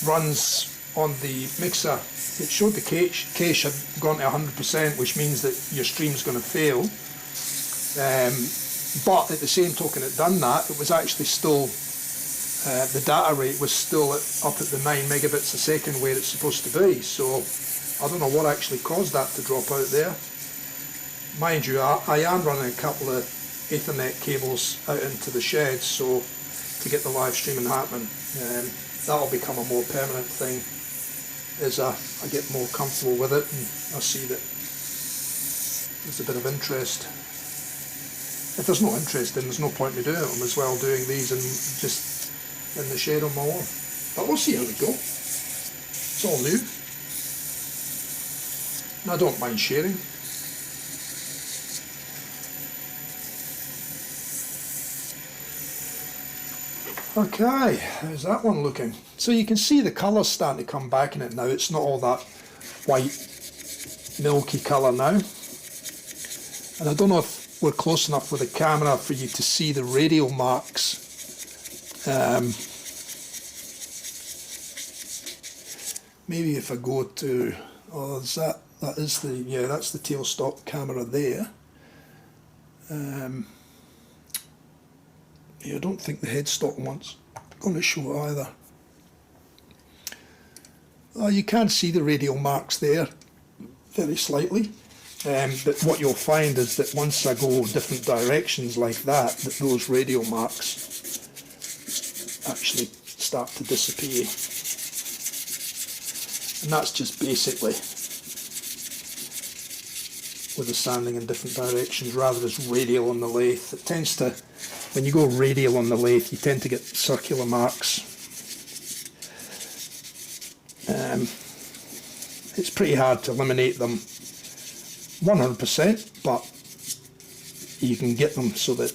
runs on the mixer, it showed the cache had gone to 100%, which means that your stream's going to fail. But at the same token it done that, it was actually still, the data rate was still up at the 9 megabits a second where it's supposed to be. So I don't know what actually caused that to drop out there. mind you, I am running a couple of Ethernet cables out into the shed, so to get the live streaming happening. That'll become a more permanent thing as I get more comfortable with it and I see that there's a bit of interest. If there's no interest, then there's no point in me doing it. I'm as well doing these and just in the shed on my own. But we'll see how we go. It's all new. And I don't mind sharing. Okay, how's that one looking? So you can see the colour's starting to come back in it now. It's not all that white, milky colour now. And I don't know if we're close enough with the camera for you to see the radial marks. Maybe if I go to, oh, is that is the, yeah, that's the tailstock camera there. Yeah, I don't think the headstock one's going to show it either. You can see the radial marks there, very slightly. But what you'll find is that once I go different directions like that, that those radial marks actually start to disappear. And that's just basically with the sanding in different directions rather than radial on the lathe. It tends to, when you go radial on the lathe, you tend to get circular marks. It's pretty hard to eliminate them 100%, but you can get them so that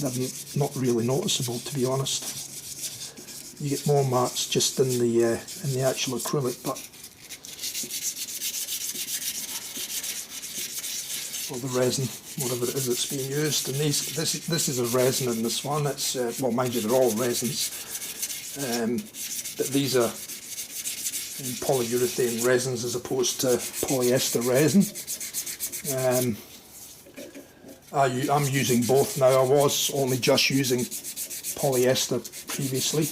it's not really noticeable, to be honest. You get more marks just in the actual acrylic, but or the resin, whatever it is that's being used. And this is a resin in this one. It's well, mind you, they're all resins, but these are polyurethane resins as opposed to polyester resin. I'm using both now. I was only just using polyester previously.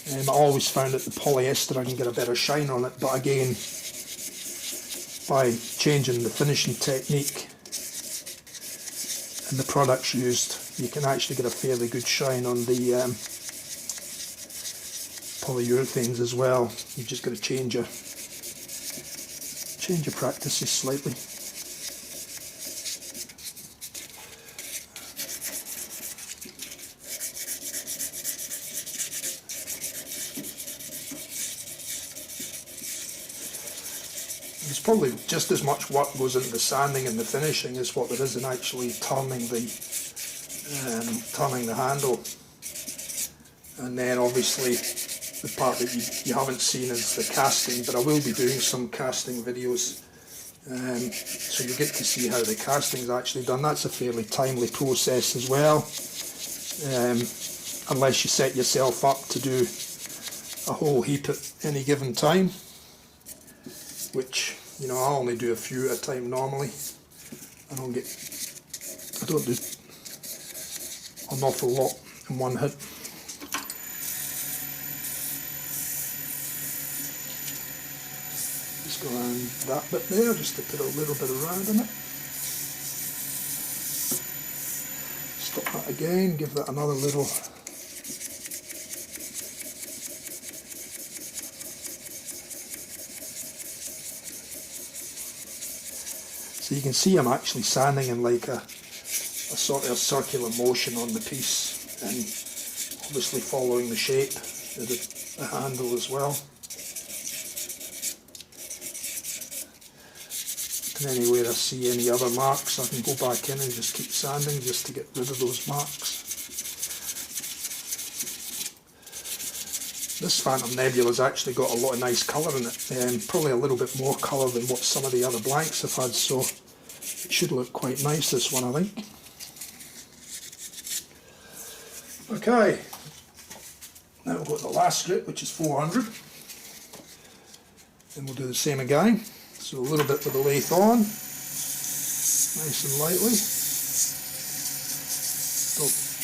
I always found that the polyester I can get a better shine on it, but again, by changing the finishing technique and the products used, you can actually get a fairly good shine on the polyurethanes as well. You've just got to change your practices slightly. There's probably just as much work goes into the sanding and the finishing as what there is in actually turning the handle. And then obviously the part that you haven't seen is the casting, but I will be doing some casting videos, so you get to see how the casting is actually done. That's a fairly timely process as well, unless you set yourself up to do a whole heap at any given time, which, you know, I only do a few at a time normally. I don't do an awful lot in one hit. Just go around that bit there, just to put a little bit around in it. Stop that again, give that another little. So you can see I'm actually sanding in like a sort of circular motion on the piece, and obviously following the shape of the handle as well. And anywhere I see any other marks, I can go back in and just keep sanding just to get rid of those marks. This Phantom Nebula's actually got a lot of nice colour in it, and probably a little bit more colour than what some of the other blanks have had, so it should look quite nice, this one, I think. Okay, now we've got the last strip, which is 400, and we'll do the same again. So a little bit with the lathe on, nice and lightly.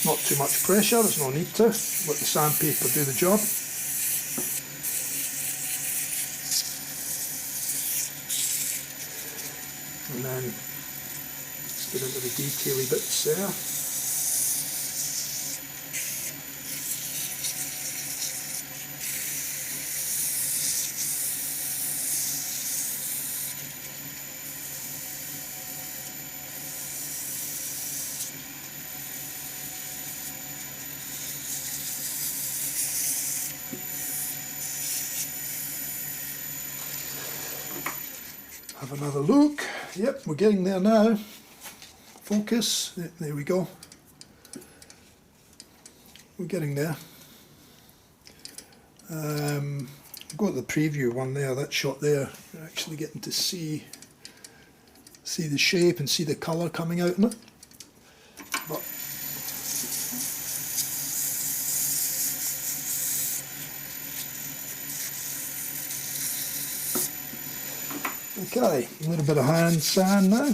Not too much pressure, there's no need to. Let the sandpaper do the job. And then let's get into the detaily bits there. Have another look. Yep, we're getting there now. Focus. There we go. We're getting there. Go to the preview one there, that shot there. You're actually getting to see the shape and see the colour coming out in it. But okay, a little bit of hand sand now.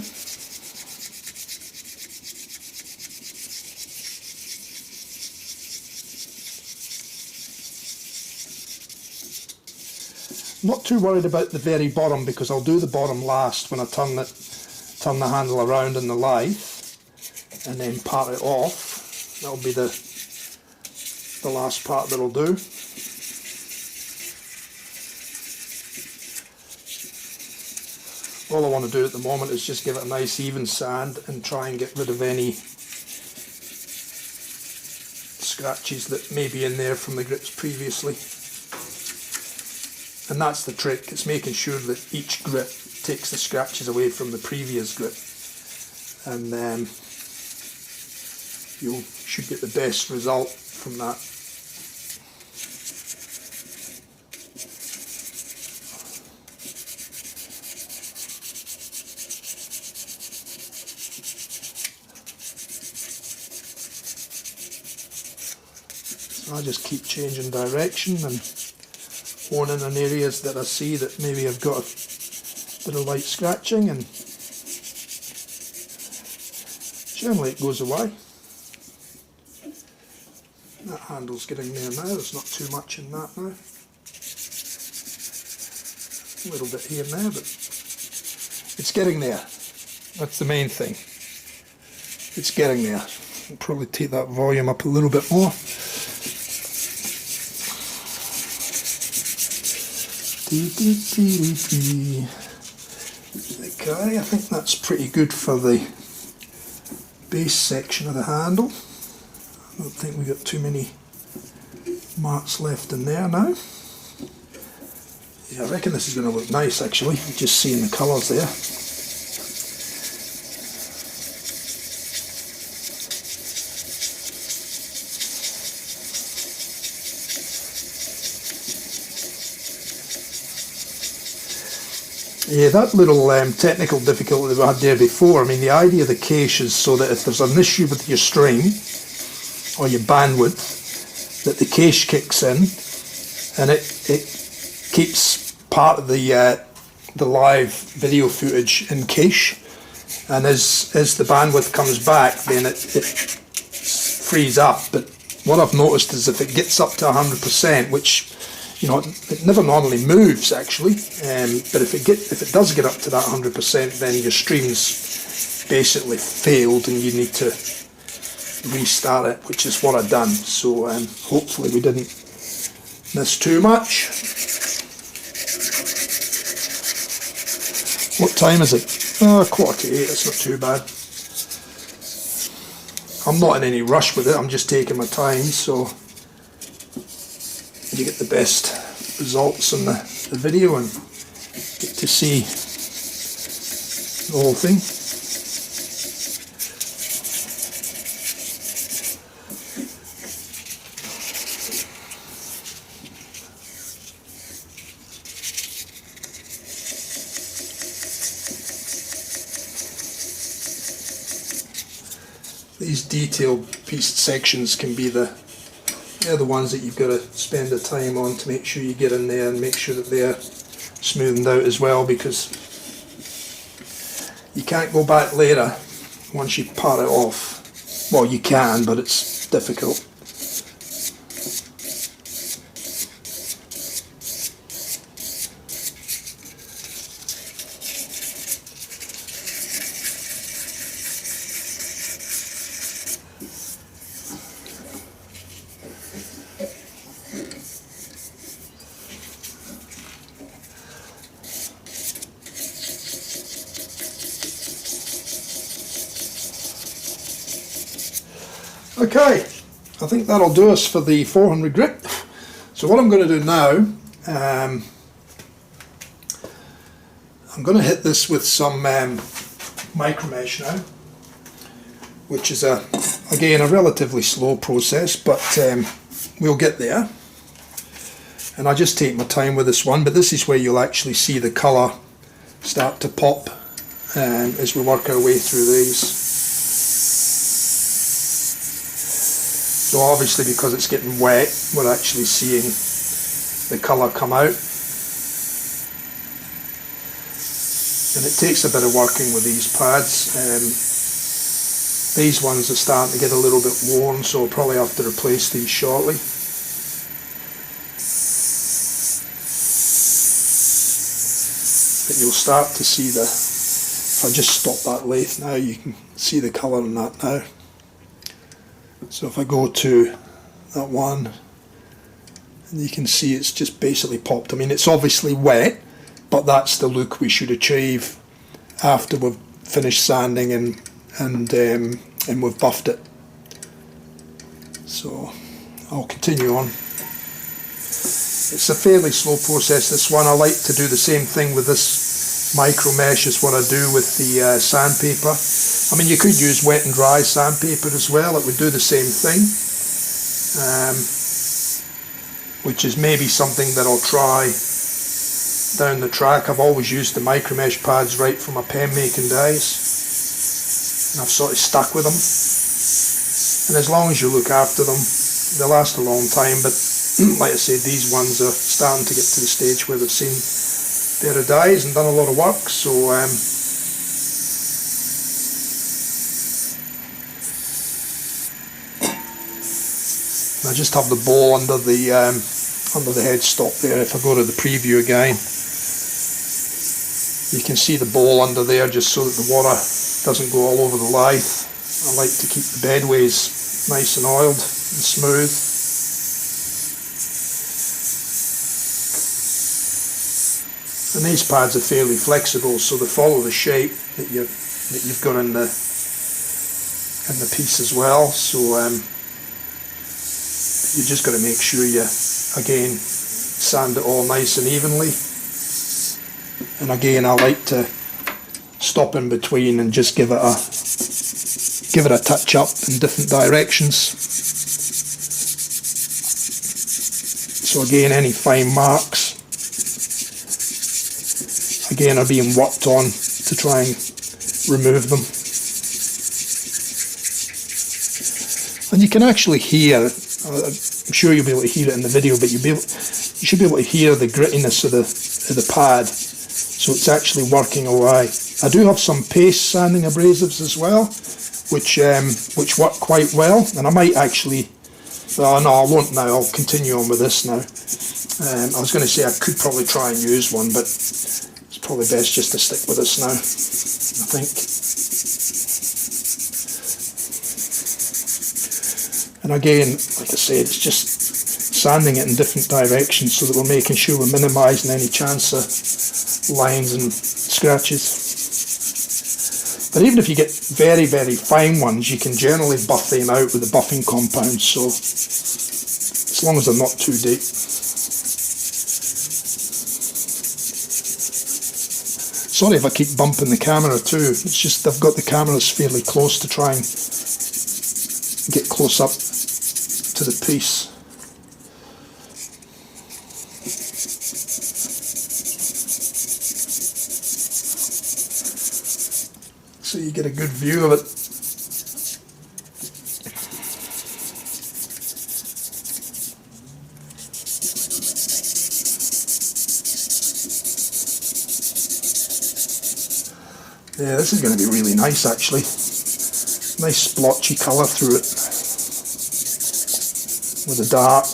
Not too worried about the very bottom because I'll do the bottom last when I turn the handle around in the lathe and then part it off. That'll be the last part that I'll do. All I want to do at the moment is just give it a nice even sand and try and get rid of any scratches that may be in there from the grips previously. And that's the trick, it's making sure that each grip takes the scratches away from the previous grip, and then you should get the best result from that. So I just keep changing direction and honing in areas that I see that maybe I've got a bit of light scratching, and generally it goes away. That handle's getting there now, there's not too much in that now. A little bit here and there, but it's getting there. That's the main thing. It's getting there. I'll probably take that volume up a little bit more. Okay, I think that's pretty good for the base section of the handle. I don't think we've got too many marks left in there now. Yeah, I reckon this is going to look nice actually, just seeing the colours there. Yeah, that little technical difficulty that we had there before, I mean the idea of the cache is so that if there's an issue with your stream or your bandwidth, that the cache kicks in and it keeps part of the live video footage in cache, and as the bandwidth comes back then it frees up. But what I've noticed is if it gets up to 100%, which you know, it never normally moves actually, but if it does get up to that 100%, then your stream's basically failed and you need to restart it, which is what I've done. So hopefully we didn't miss too much. What time is it? 7:45, it's not too bad. I'm not in any rush with it, I'm just taking my time, so you get the best results in the video and get to see the whole thing. These detailed pieced sections can be they're the ones that you've got to spend the time on to make sure you get in there and make sure that they're smoothened out as well, because you can't go back later once you part it off. Well, you can, but it's difficult. Okay, I think that'll do us for the 400 grit. So what I'm going to do now, I'm going to hit this with some micromesh now, which is again a relatively slow process, but we'll get there. And I just take my time with this one, but this is where you'll actually see the colour start to pop as we work our way through these. So obviously, because it's getting wet, we're actually seeing the colour come out. And it takes a bit of working with these pads. These ones are starting to get a little bit worn, so I'll probably have to replace these shortly. But you'll start to see if I just stop that lathe now, you can see the colour in that now. So if I go to that one, and you can see it's just basically popped. I mean, it's obviously wet, but that's the look we should achieve after we've finished sanding and we've buffed it. So I'll continue on. It's a fairly slow process, this one. I like to do the same thing with this micro mesh as what I do with the sandpaper. I mean, you could use wet and dry sandpaper as well, it would do the same thing, which is maybe something that I'll try down the track. I've always used the micro mesh pads right from my pen making days, and I've sort of stuck with them, and as long as you look after them, they last a long time. But like I said, these ones are starting to get to the stage where they've seen better dyes and done a lot of work, so I just have the ball under the headstock there. If I go to the preview again, you can see the ball under there, just so that the water doesn't go all over the lathe. I like to keep the bedways nice and oiled and smooth. And these pads are fairly flexible, so they follow the shape that you've got in the piece as well. So you just got to make sure you again sand it all nice and evenly. And again, I like to stop in between and just give it a touch up in different directions. So again, any fine marks again are being worked on to try and remove them. And you can actually hear, I'm sure you'll be able to hear it in the video, but you should be able to hear the grittiness of the pad. So it's actually working away. I do have some paste sanding abrasives as well, which work quite well, and I might actually, oh no, I won't now, I'll continue on with this now. I was going to say I could probably try and use one, but it's probably best just to stick with this now, I think. And again, like I said, it's just sanding it in different directions so that we're making sure we're minimising any chance of lines and scratches. But even if you get very, very fine ones, you can generally buff them out with the buffing compound, so as long as they're not too deep. Sorry if I keep bumping the camera too, it's just I've got the cameras fairly close to try and get close up to the piece. So you get a good view of it. Yeah, this is going to be really nice actually. Nice splotchy colour through it with the dark.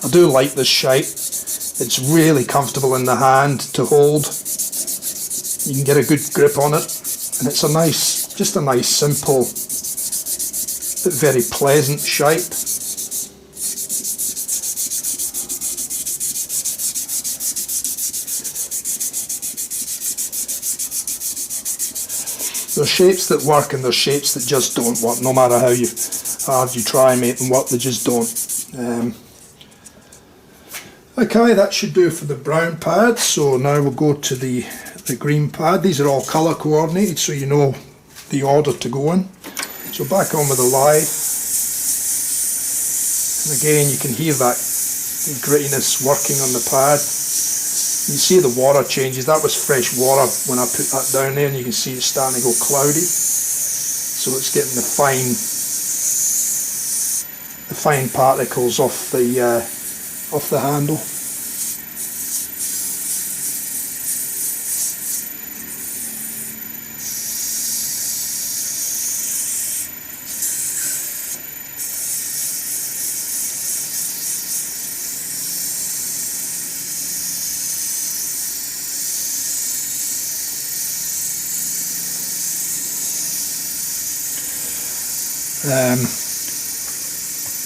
I do like this shape. It's really comfortable in the hand to hold. You can get a good grip on it, and it's a nice, just a nice simple but very pleasant shape. There's shapes that work and there's shapes that just don't work. No matter how hard you try and make them work, they just don't. Okay, that should do for the brown pad. So now we'll go to the green pad. These are all colour coordinated, so you know the order to go in. So back on with the live. And again, you can hear that grittiness working on the pad. You see the water changes. That was fresh water when I put that down there, and you can see it's starting to go cloudy. So it's getting the fine particles off the handle.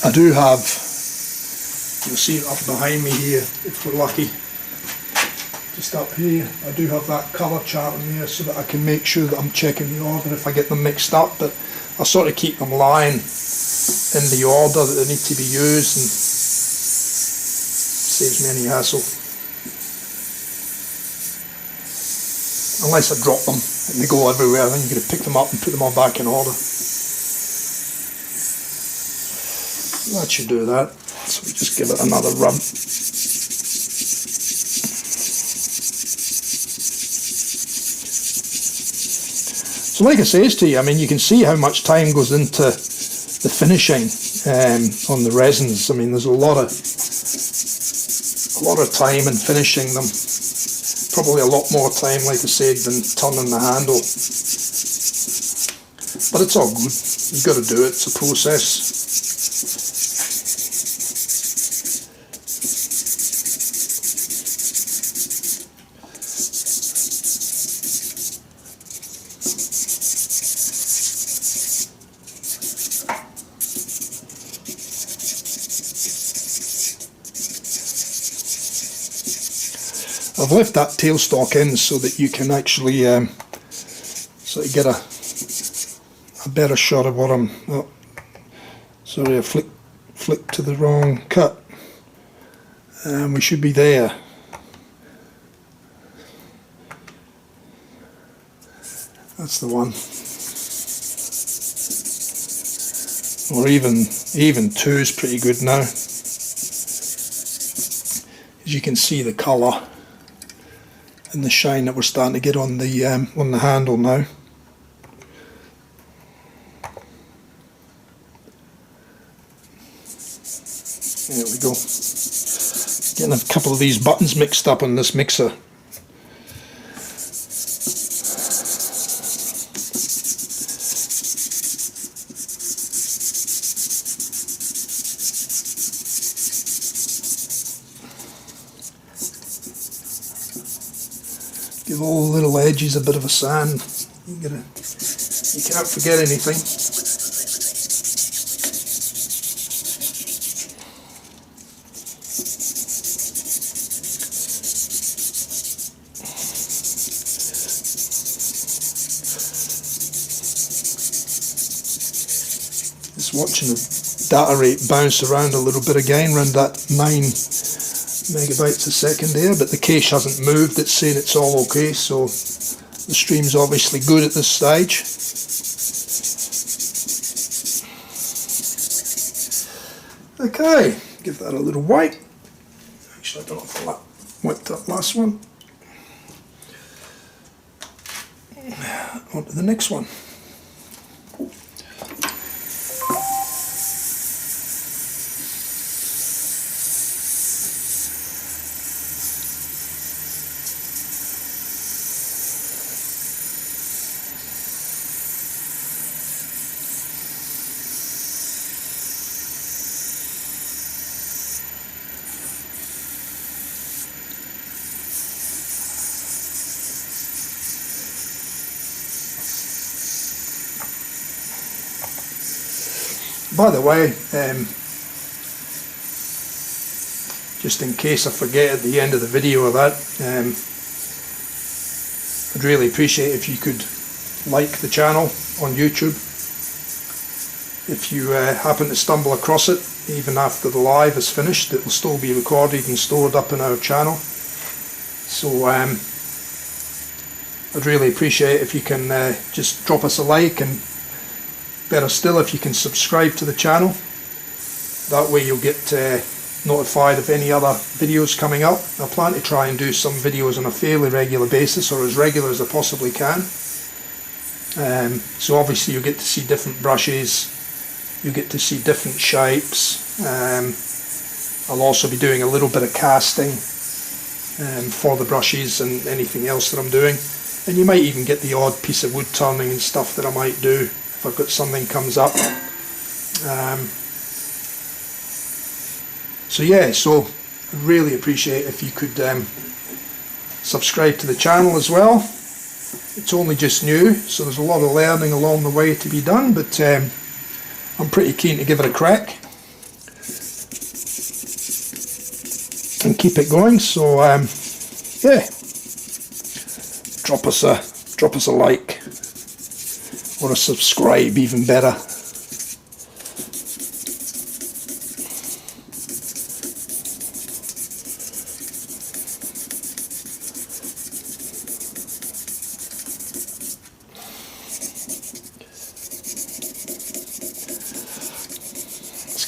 I do have, you'll see it up behind me here if we're lucky, just up here, I do have that colour chart in there so that I can make sure that I'm checking the order if I get them mixed up, but I sort of keep them lying in the order that they need to be used, and saves me any hassle. Unless I drop them and they go everywhere, then you've got to pick them up and put them all back in order. That should do that. So we just give it another rub. So like I says to you, I mean, you can see how much time goes into the finishing on the resins. I mean, there's a lot of time in finishing them. Probably a lot more time, like I said, than turning the handle. But it's all good. You've got to do it. It's a process. I've left that tailstock in so that you can actually sort of get a better shot of what I'm. Oh, sorry, I flicked to the wrong cut. We should be there. That's the one. Or even two is pretty good now. As you can see the colour and the shine that we're starting to get on the handle now. There we go. Getting a couple of these buttons mixed up on this mixer. Give all the little edges a bit of a sand. You can't forget anything. Just watching the data rate bounce around a little bit again, around that 9 megabytes a second there, but the cache hasn't moved. It's saying it's all okay, so the stream's obviously good at this stage. Okay, give that a little wipe. Actually, I don't know if I wiped that last one. On to the next one. by the way, just in case I forget at the end of the video of that, I'd really appreciate if you could like the channel on YouTube. If you happen to stumble across it, even after the live is finished, it will still be recorded and stored up in our channel. So I'd really appreciate if you can just drop us a like, and better still if you can subscribe to the channel. That way you'll get notified of any other videos coming up. I plan to try and do some videos on a fairly regular basis, or as regular as I possibly can. So obviously you get to see different brushes, you get to see different shapes. I'll also be doing a little bit of casting for the brushes and anything else that I'm doing, and you might even get the odd piece of wood turning and stuff that I might do if I've got something comes up. So yeah, so I'd really appreciate if you could subscribe to the channel as well. It's only just new, so there's a lot of learning along the way to be done, but I'm pretty keen to give it a crack and keep it going. So yeah, drop us a like, or a subscribe, even better.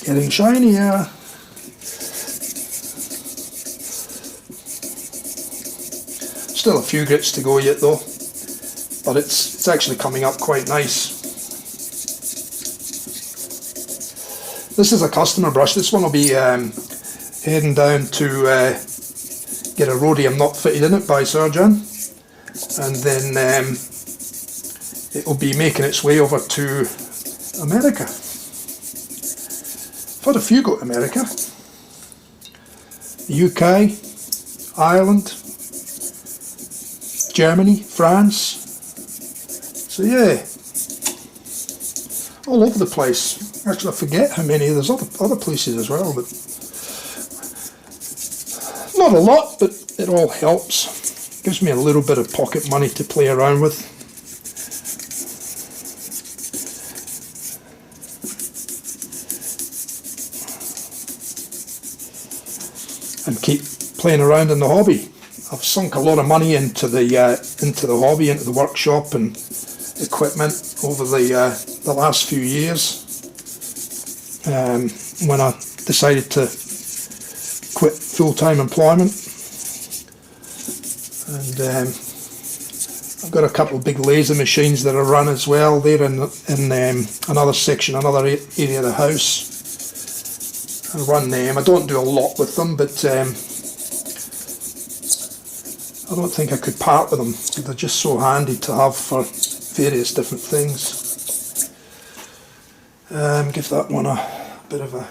Getting shinier. Still a few grits to go yet though, but it's actually coming up quite nice. This is a customer brush. This one will be heading down to get a rhodium knot fitted in it by Serjan, and then it will be making its way over to America. I've had a few go to America, the UK, Ireland, Germany, France, so yeah, all over the place. Actually, I forget how many, there's other places as well, but not a lot, but it all helps. Gives me a little bit of pocket money to play around with. And keep playing around in the hobby. I've sunk a lot of money into the hobby, into the workshop and equipment over the last few years. When I decided to quit full-time employment, and I've got a couple of big laser machines that I run as well. They're in another section, another area of the house. I run them. I don't do a lot with them, but I don't think I could part with them. They're just so handy to have for various different things. Give that one a bit of a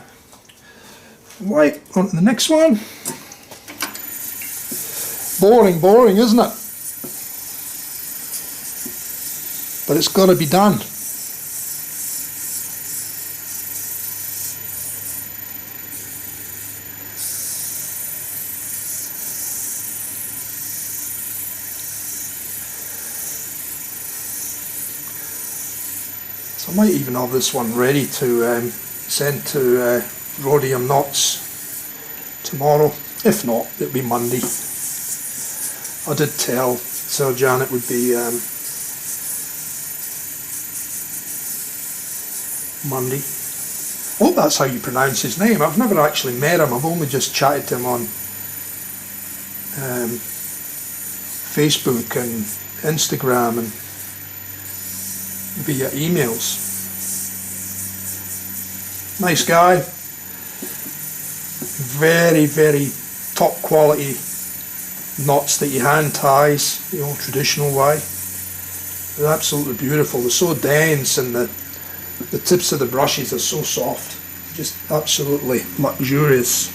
wipe. On to the next one. Boring, isn't it? But it's got to be done. So I might even have this one ready to send to Rhodium Knots tomorrow. If not, it'll be Monday. I did tell Serjan it would be Monday. I hope that's how you pronounce his name. I've never actually met him. I've only just chatted to him on Facebook and Instagram and via emails. Nice guy. Very, very top quality knots that he hand ties, the old traditional way. They're absolutely beautiful. They're so dense, and the tips of the brushes are so soft. Just absolutely luxurious.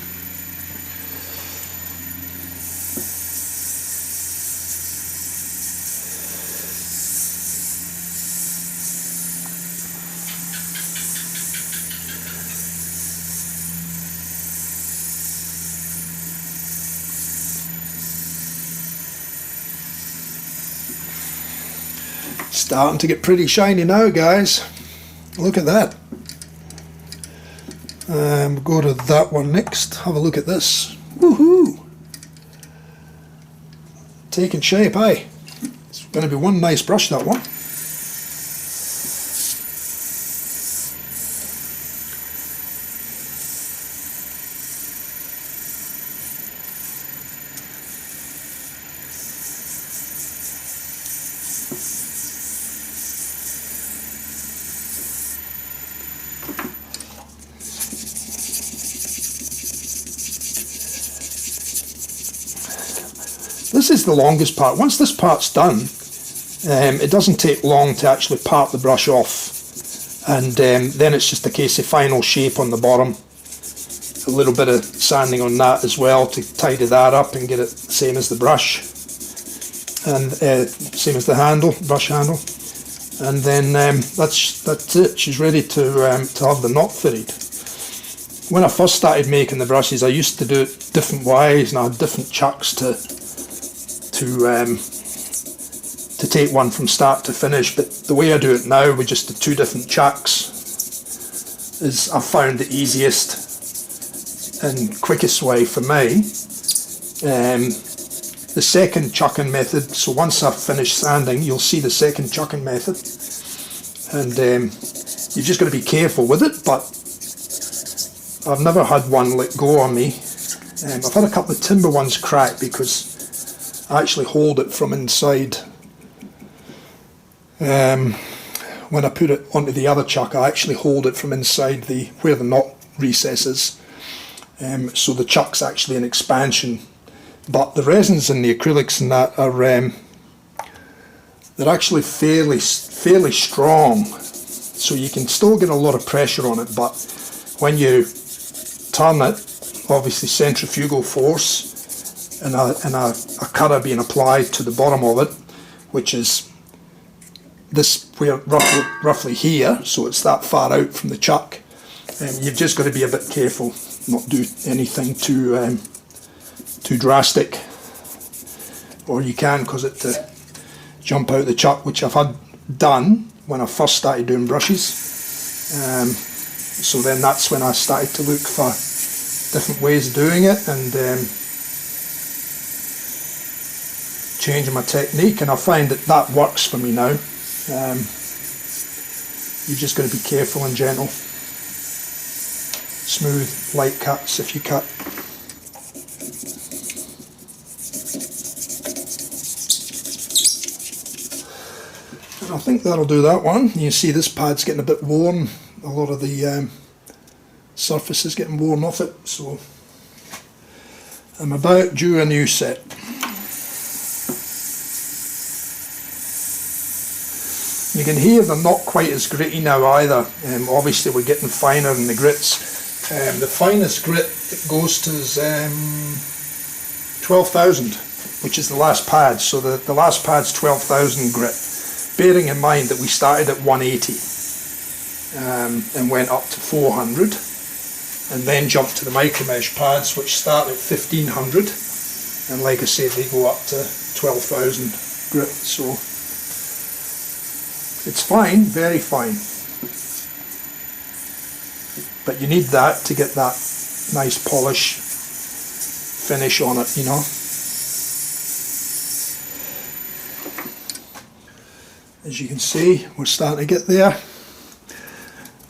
Starting to get pretty shiny now, guys. Look at that. We'll go to that one next. Have a look at this. Woohoo! Taking shape, eh? It's going to be one nice brush, that one. This is the longest part. Once this part's done, it doesn't take long to actually part the brush off, and then it's just a case of final shape on the bottom. A little bit of sanding on that as well to tidy that up and get it same as the brush, and same as the handle, brush handle, and then that's it. She's ready to have the knot fitted. When I first started making the brushes, I used to do it different ways, and I had different chucks to take one from start to finish, but the way I do it now with just the two different chucks is I've found the easiest and quickest way for me. The second chucking method, so once I've finished sanding, you'll see the second chucking method, and you've just got to be careful with it, but I've never had one let go on me. I've had a couple of timber ones crack because I actually hold it from inside. When I put it onto the other chuck, I actually hold it from inside where the knot recess is. So the chuck's actually an expansion. But the resins and the acrylics and that are they're actually fairly strong. So you can still get a lot of pressure on it, but when you turn it, obviously centrifugal force and a cutter being applied to the bottom of it, which is this, where roughly here, so it's that far out from the chuck. You've just got to be a bit careful, not do anything too drastic, or you can cause it to jump out the chuck, which I've had done when I first started doing brushes. So then that's when I started to look for different ways of doing it and changing my technique, and I find that works for me now. You've just got to be careful and gentle. Smooth, light cuts if you cut. And I think that'll do that one. You see this pad's getting a bit worn. A lot of the surface is getting worn off it, so I'm about due a new set. You can hear they're not quite as gritty now either. Obviously we're getting finer in the grits. The finest grit it goes to is 12,000, which is the last pad. So the last pad's 12,000 grit. Bearing in mind that we started at 180 and went up to 400, and then jumped to the micromesh pads, which start at 1,500, and like I said, they go up to 12,000 grit. So it's fine, very fine. But you need that to get that nice polish finish on it, you know. As you can see, we're starting to get there.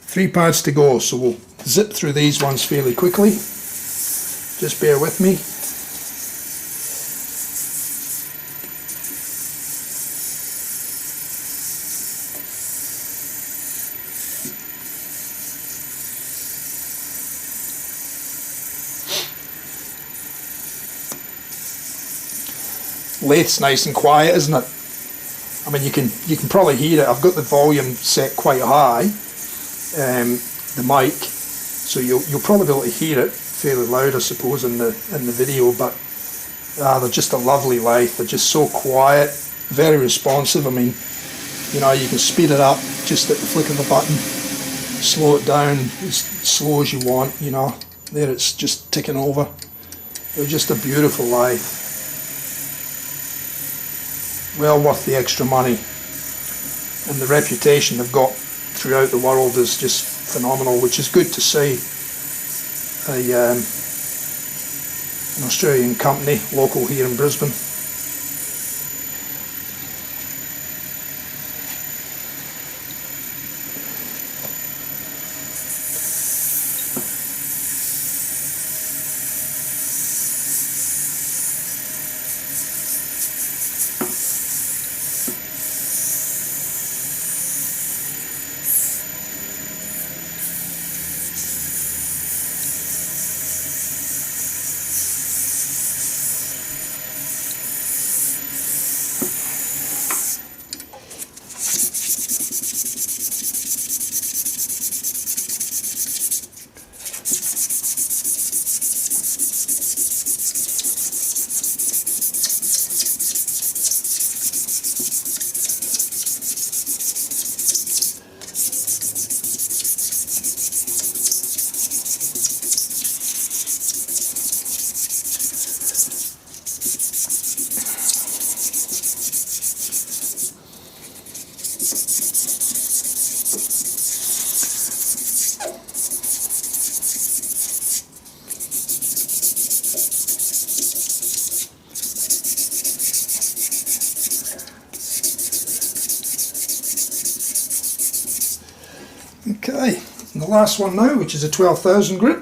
3 pads to go, so we'll zip through these ones fairly quickly. Just bear with me. Lathe's nice and quiet, isn't it? I mean, you can probably hear it. I've got the volume set quite high, the mic, so you'll probably be able to hear it fairly loud, I suppose, in the video. But they're just a lovely lathe. They're just so quiet, very responsive. I mean, you know, you can speed it up just at the flick of a button, slow it down as slow as you want. You know, there it's just ticking over. They're just a beautiful lathe. Well worth the extra money. and the reputation they've got throughout the world is just phenomenal, which is good to see. An Australian company, local here in Brisbane. Okay, and the last one now, which is a 12,000 grit.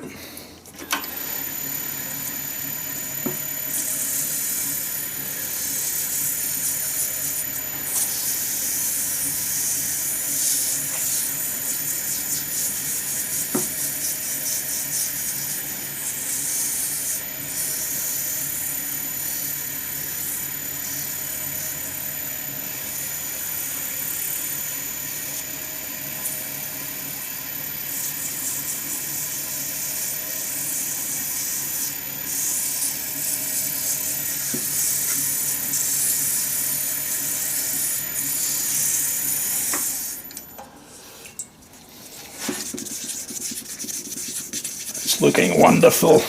It's looking wonderful.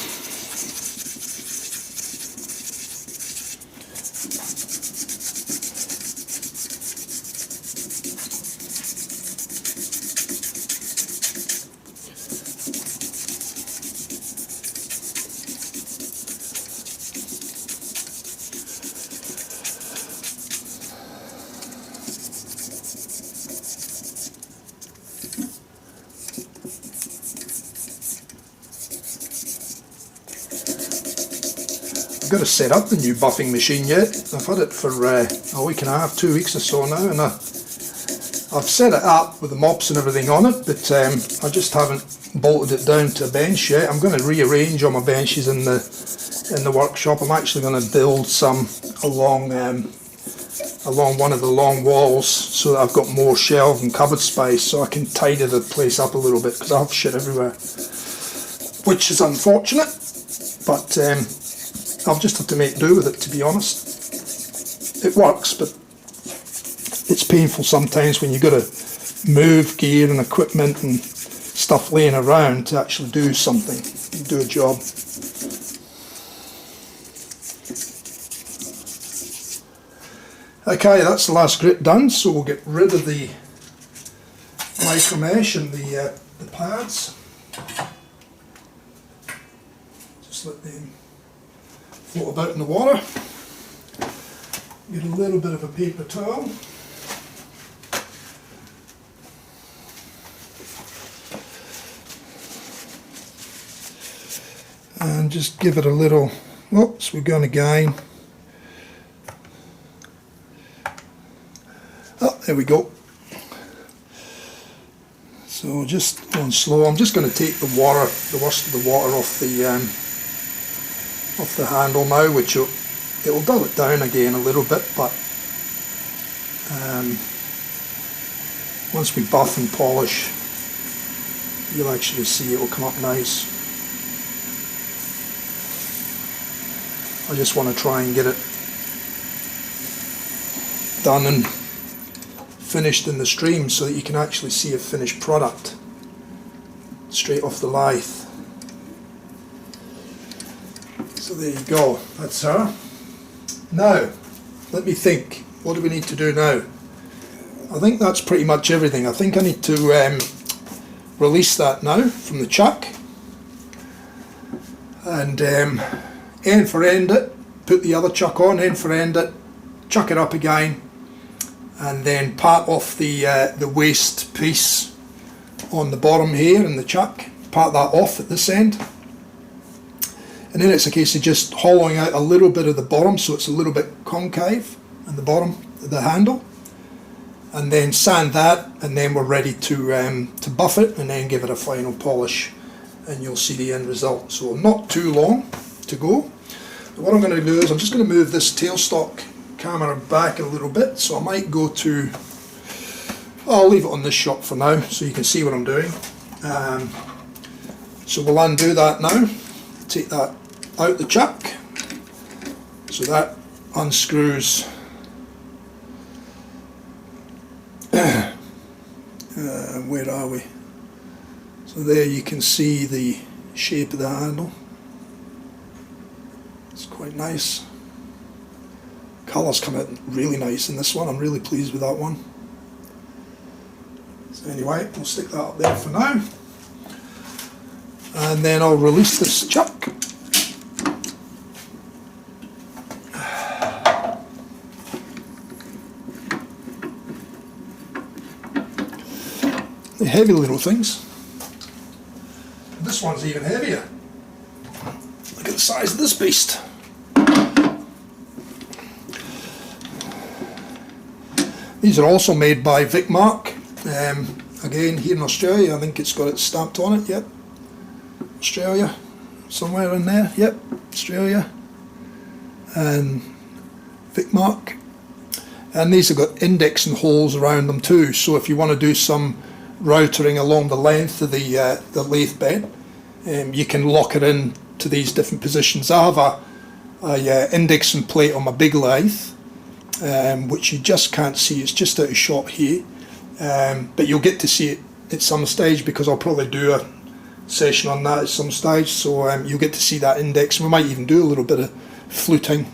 I've got to set up the new buffing machine yet. I've had it for a week and a half, 2 weeks or so now, and I've set it up with the mops and everything on it, but I just haven't bolted it down to a bench yet. I'm going to rearrange all my benches in the workshop. I'm actually going to build some along one of the long walls so that I've got more shelf and cupboard space, so I can tidy the place up a little bit, because I have shit everywhere, which is unfortunate, but I'll just have to make do with it, to be honest. It works, but it's painful sometimes when you've got to move gear and equipment and stuff laying around to actually do something, do a job. Okay, that's the last grit done, so we'll get rid of the micro mesh and the pads. Just let them float about in the water. Get a little bit of a paper towel. And just give it a little, whoops, we're going again. Oh, there we go. So just going slow. I'm just going to take the water, the worst of the water off the handle now, which it'll dull it down again a little bit, but once we buff and polish, you'll actually see it will come up nice. I just want to try and get it done and finished in the stream so that you can actually see a finished product straight off the lathe. So there you go, that's her. Now, let me think, what do we need to do now? I think that's pretty much everything. I think I need to release that now from the chuck, and end for end it, put the other chuck on, end for end it, chuck it up again, and then part off the waste piece on the bottom here in the chuck, part that off at this end, and then it's a case of just hollowing out a little bit of the bottom so it's a little bit concave in the bottom of the handle, and then sand that, and then we're ready to buff it and then give it a final polish, and you'll see the end result. So not too long to go. But what I'm going to do is I'm just going to move this tailstock camera back a little bit, so I might go to, I'll leave it on this shot for now so you can see what I'm doing. So we'll undo that now, take that out the chuck, so that unscrews where are we? So there you can see the shape of the handle. It's quite nice. Colours come out really nice in this one. I'm really pleased with that one. So anyway, we'll stick that up there for now, and then I'll release this chuck. The heavy little things. This one's even heavier. Look at the size of this beast. These are also made by Vicmark. Again, here in Australia. I think it's got it stamped on it. Yep, Australia, somewhere in there. Yep, Australia, and Vicmark. And these have got indexing holes around them too. So if you want to do some routering along the length of the lathe bed, you can lock it in to these different positions. I have a indexing plate on my big lathe, which you just can't see. It's just out of shot here, but you'll get to see it at some stage, because I'll probably do a session on that at some stage. So you'll get to see that index. We might even do a little bit of fluting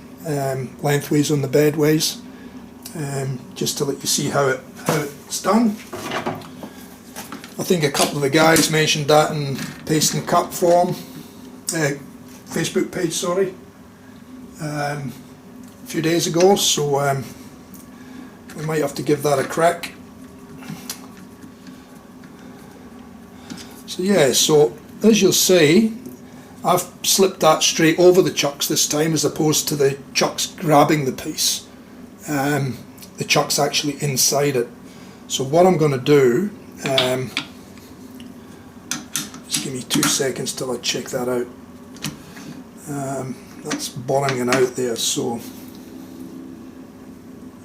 lengthways on the bedways, just to let you see how it's done. I think a couple of the guys mentioned that in Paste and Cut forum, Facebook page, sorry, a few days ago, so we might have to give that a crack. So yeah, so as you'll see, I've slipped that straight over the chucks this time, as opposed to the chucks grabbing the piece. The chuck's actually inside it. So what I'm going to do, just give me 2 seconds till I check that out. That's bottoming out there, so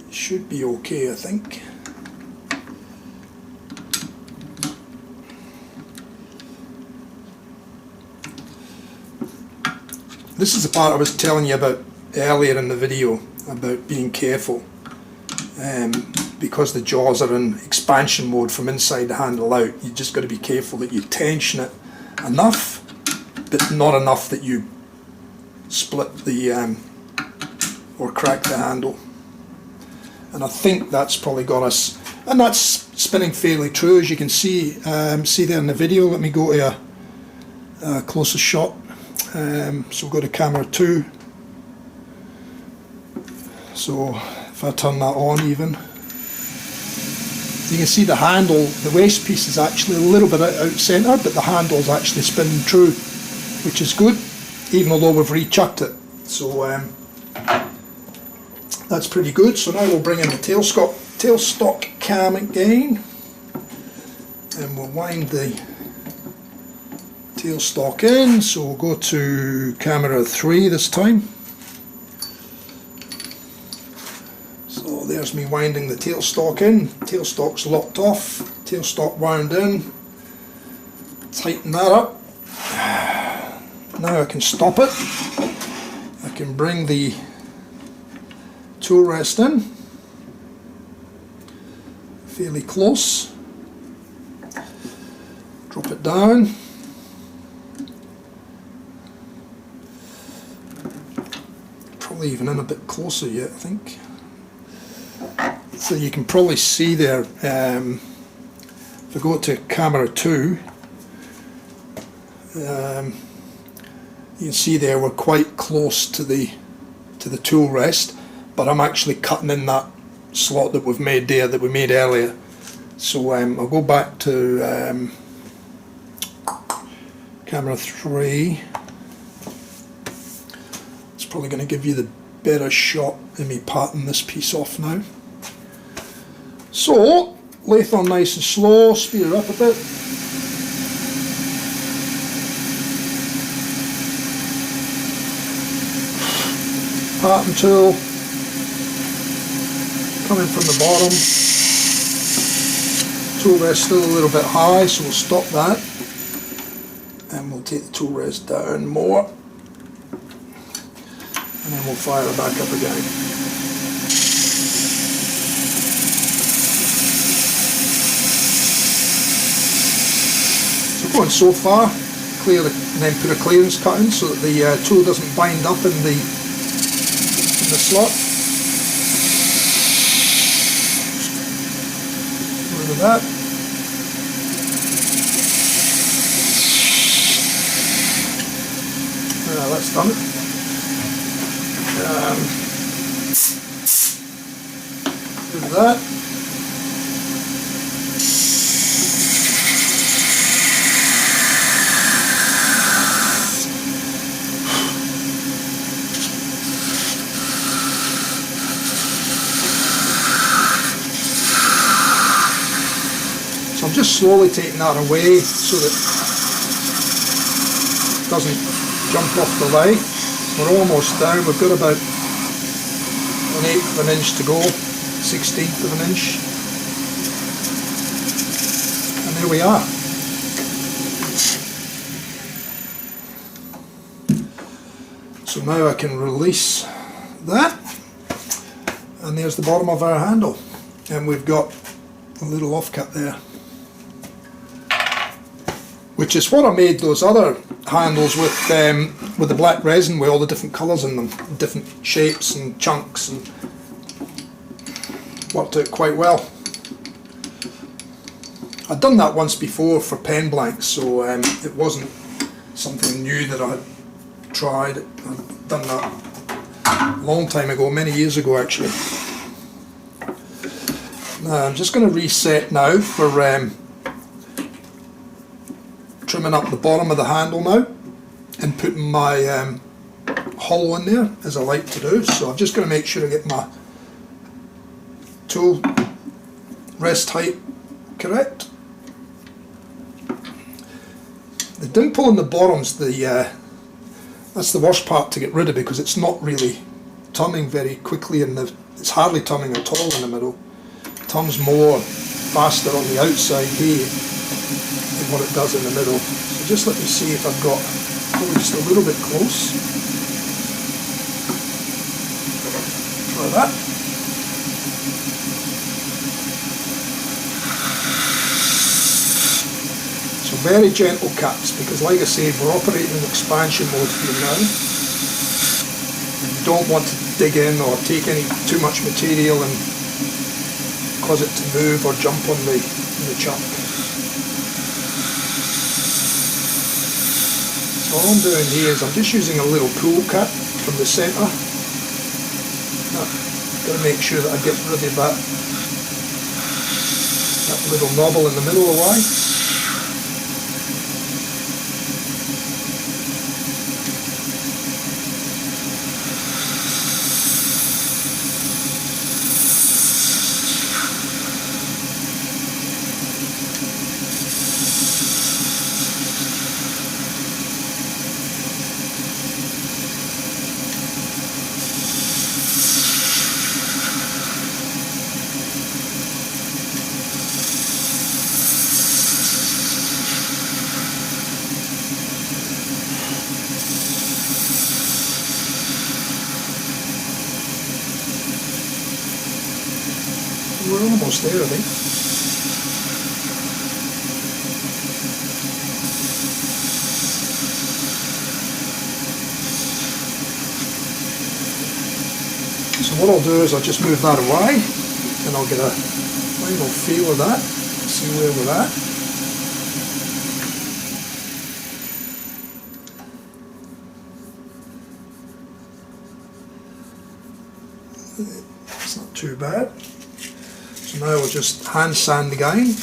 it should be okay, I think. This is the part I was telling you about earlier in the video, about being careful, because the jaws are in expansion mode from inside the handle out. You just got to be careful that you tension it enough, but not enough that you split the or crack the handle. And I think that's probably got us, and that's spinning fairly true, as you can see there in the video. Let me go to a closer shot. So we'll go to camera 2. So if I turn that on even, you can see the handle, the waste piece is actually a little bit out centre, but the handle is actually spinning true, which is good, even although we've rechucked it. So that's pretty good. So now we'll bring in the tailstock cam again, and we'll wind the tailstock in. So we'll go to camera 3 this time. So there's me winding the tailstock in. Tailstock's locked off, tailstock wound in. Tighten that up. Now I can stop it. I can bring the tool rest in fairly close. Drop it down. Probably even in a bit closer yet, I think. So you can probably see there, if I go to camera 2, you can see there we're quite close to the tool rest, but I'm actually cutting in that slot that we've made there, that we made earlier. So I'll go back to camera 3. It's probably going to give you the better shot in me patting this piece off now. So lathe on nice and slow, speed it up a bit. Pattern tool coming from the bottom. Tool rest still a little bit high, so we'll stop that, and we'll take the tool rest down more, and then we'll fire it back up again. So going so far, clear the, and then put a clearance cut in so that the tool doesn't bind up in the slot. Rid of that. That's done it. Rid of that. So I'm just slowly taking that away so that it doesn't jump off the lathe. We're almost down. We've got about 1/8 of an inch to go, 1/16 of an inch, and there we are. So now I can release that, and there's the bottom of our handle, and we've got a little offcut there, which is what I made those other handles with the black resin with all the different colours in them, different shapes and chunks, and worked out quite well. I'd done that once before for pen blanks, so it wasn't something new that I had tried. I'd done that a long time ago, many years ago actually. Now I'm just going to reset now for trimming up the bottom of the handle now and putting my hollow in there, as I like to do. So I'm just going to make sure I get my tool rest height correct. The dimple in the bottom's that's the worst part to get rid of, because it's not really turning very quickly it's hardly turning at all in the middle. It turns more faster on the outside here than what it does in the middle. So just let me see if I've got probably just a little bit close. Try that. So very gentle cuts, because like I said, we're operating in expansion mode here now. You don't want to dig in or take too much material and cause it to move or jump on the chuck. So all I'm doing here is I'm just using a little pool cut from the centre. Got to make sure that I get rid of that little knobble in the middle away. We're almost there, I think. So what I'll do is I'll just move that away. and I'll get a final feel of that, see where we're at. It's not too bad. So now I'll just hand sand again,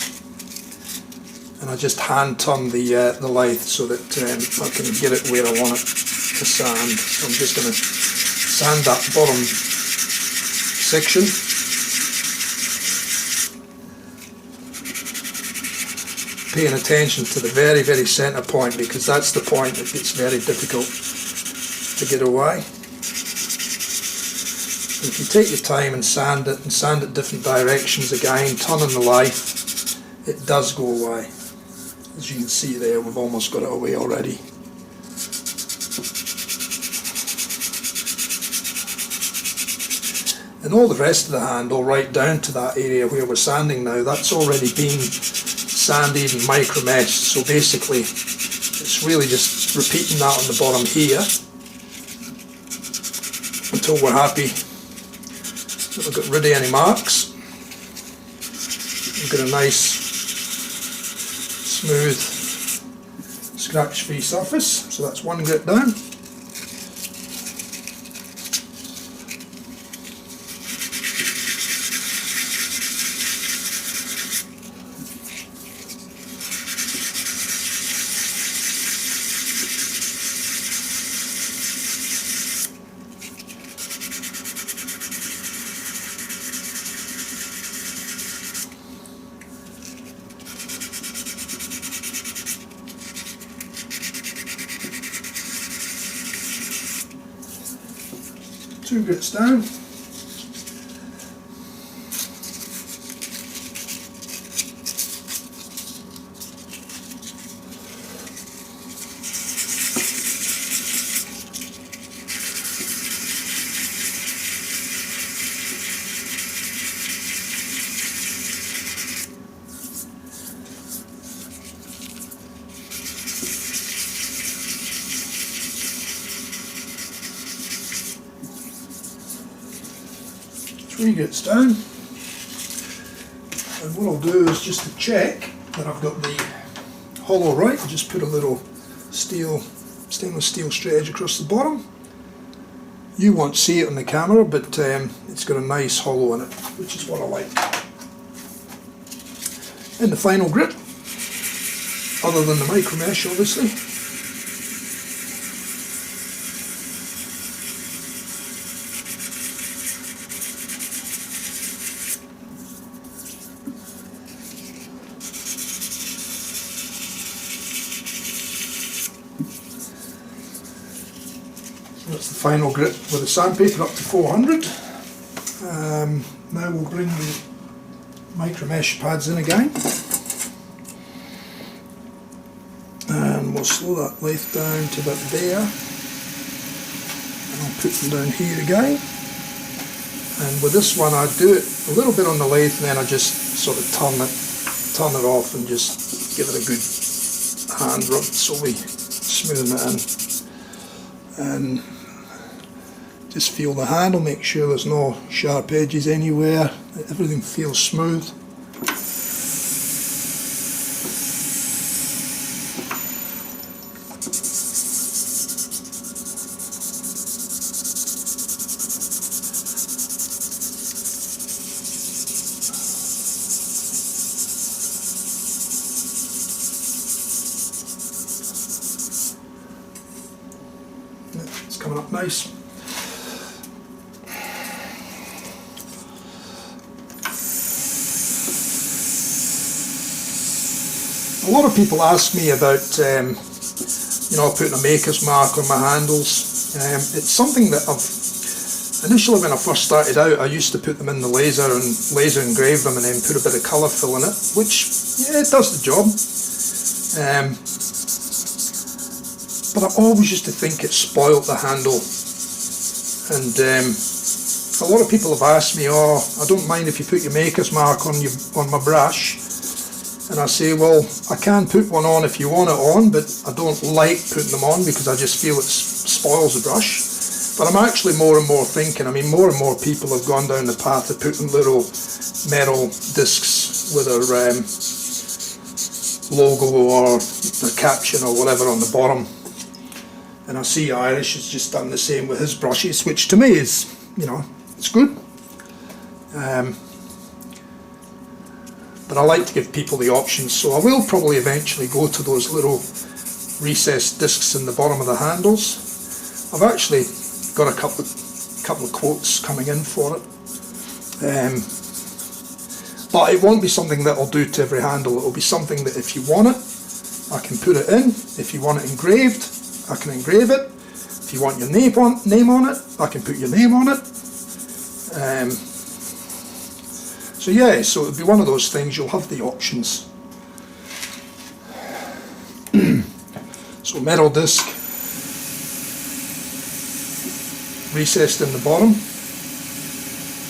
and I just hand turn the lathe so that I can get it where I want it to sand. So I'm just going to sand that bottom section. Paying attention to the very, very centre point, because that's the point that gets very difficult to get away. If you take your time and sand it different directions again, turning the lathe, it does go away. As you can see there, we've almost got it away already. And all the rest of the handle, right down to that area where we're sanding now, that's already been sanded and micro meshed. So basically, it's really just repeating that on the bottom here until we're happy that we've got rid of any marks. We've got a nice, smooth, scratch-free surface. So that's one grit down. Two grits down. Three grits down, and what I'll do is just to check that I've got the hollow right, I'll just put a little stainless steel straight edge across the bottom. You won't see it on the camera, but it's got a nice hollow in it, which is what I like. And the final grit, other than the micro mesh obviously. That's the final grit with the sandpaper up to 400. Now we'll bring the micro mesh pads in again, and we'll slow that lathe down to about there, and I'll put them down here again. And with this one I do it a little bit on the lathe, and then I just sort of turn it off and just give it a good hand rub, slowly smoothing it in. And just feel the handle, make sure there's no sharp edges anywhere, everything feels smooth. It's coming up nice. A lot of people ask me about, putting a maker's mark on my handles. It's something that initially when I first started out, I used to put them in the laser and laser engrave them and then put a bit of colour fill in it, which, yeah, it does the job. But I always used to think it spoilt the handle. And a lot of people have asked me, oh, I don't mind if you put your maker's mark on my brush. And I say, well, I can put one on if you want it on, but I don't like putting them on because I just feel it spoils the brush. But I'm actually more and more thinking, I mean, more and more people have gone down the path of putting little metal discs with their logo or their caption or whatever on the bottom. And I see Irish has just done the same with his brushes, which to me is, you know, it's good. But I like to give people the options, so I will probably eventually go to those little recessed discs in the bottom of the handles. I've actually got a couple of quotes coming in for it. But it won't be something that I'll do to every handle. It'll be something that if you want it, I can put it in. If you want it engraved, I can engrave it. If you want your name on it, I can put your name on it. So yeah, so it'll be one of those things, you'll have the options. So metal disc, recessed in the bottom,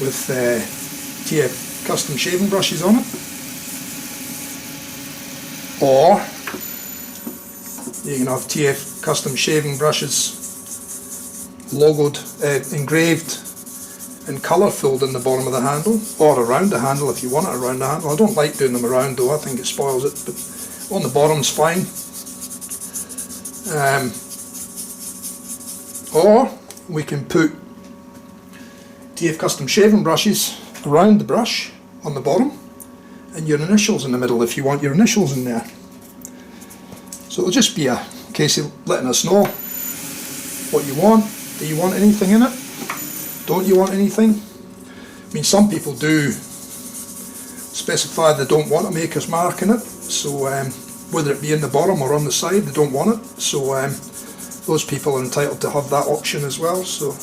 with TF custom shaving brushes on it. Or you can have TF custom shaving brushes logoed, engraved and colour filled in the bottom of the handle, or around the handle if you want it around the handle. I don't like doing them around though, I think it spoils it, but on the bottom's fine. Or we can put TF custom shaving brushes around the brush on the bottom and your initials in the middle if you want your initials in there. So it'll just be a case of letting us know what you want. Do you want anything in it? Don't you want anything? I mean, some people do specify they don't want a maker's mark in it, so whether it be in the bottom or on the side, they don't want it, so those people are entitled to have that option as well. So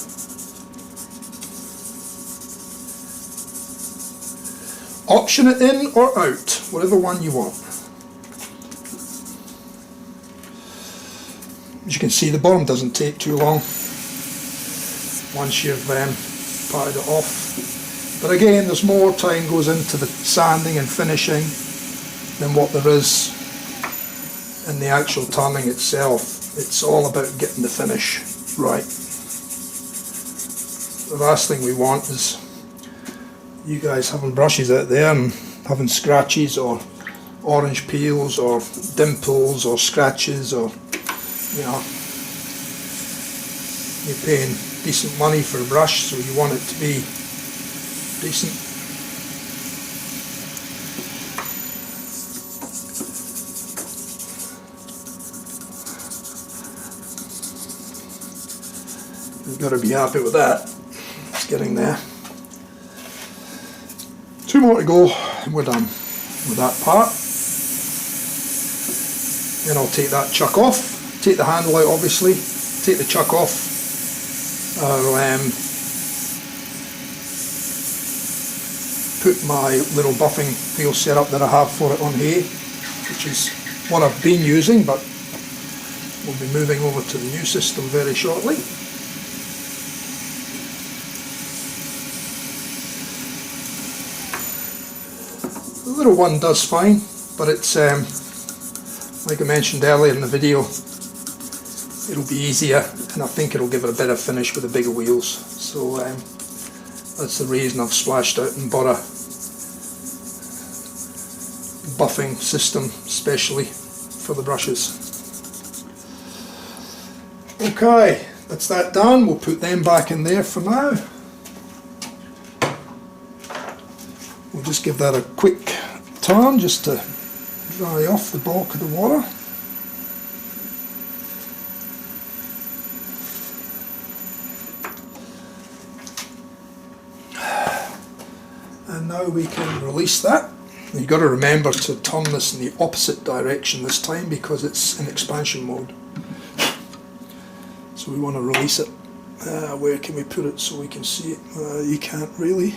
option it in or out, whatever one you want. As you can see, the bottom doesn't take too long once you've parted it off. But again, there's more time goes into the sanding and finishing than what there is in the actual turning itself. It's all about getting the finish right. The last thing we want is you guys having brushes out there and having scratches or orange peels or dimples or scratches, or you know, you're paying decent money for a brush, so you want it to be decent. You've got to be happy with that. It's getting there. 2 more to go and we're done with that part. Then I'll take that chuck off, take the handle out obviously, take the chuck off. I'll put my little buffing wheel setup that I have for it on here, which is what I've been using, but we'll be moving over to the new system very shortly. The little one does fine, but it's like I mentioned earlier in the video, it'll be easier, and I think it'll give it a better finish with the bigger wheels. So that's the reason I've splashed out and bought a buffing system specially for the brushes. Okay, that's that done. We'll put them back in there for now. We'll just give that a quick turn just to dry off the bulk of the water. And now we can release that. You've got to remember to turn this in the opposite direction this time because it's in expansion mode. So we want to release it. Where can we put it so we can see it? You can't really.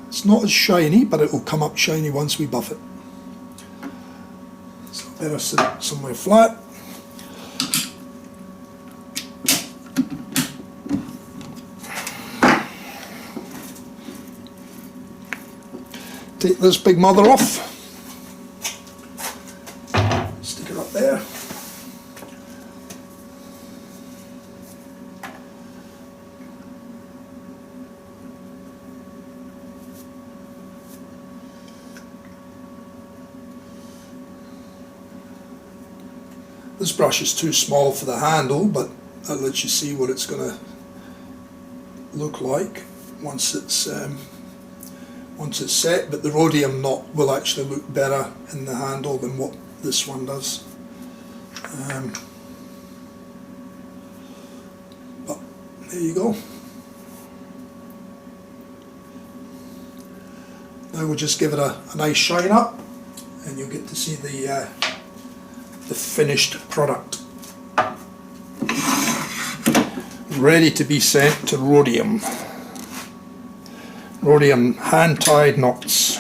It's not as shiny, but it will come up shiny once we buff it. So better sit it somewhere flat. Take this big mother off. This brush is too small for the handle, but that lets you see what it's going to look like once it's set. But the rhodium knot will actually look better in the handle than what this one does. But there you go. Now we'll just give it a nice shine up, and you'll get to see the finished product. Ready to be sent to rhodium. Rhodium hand-tied knots.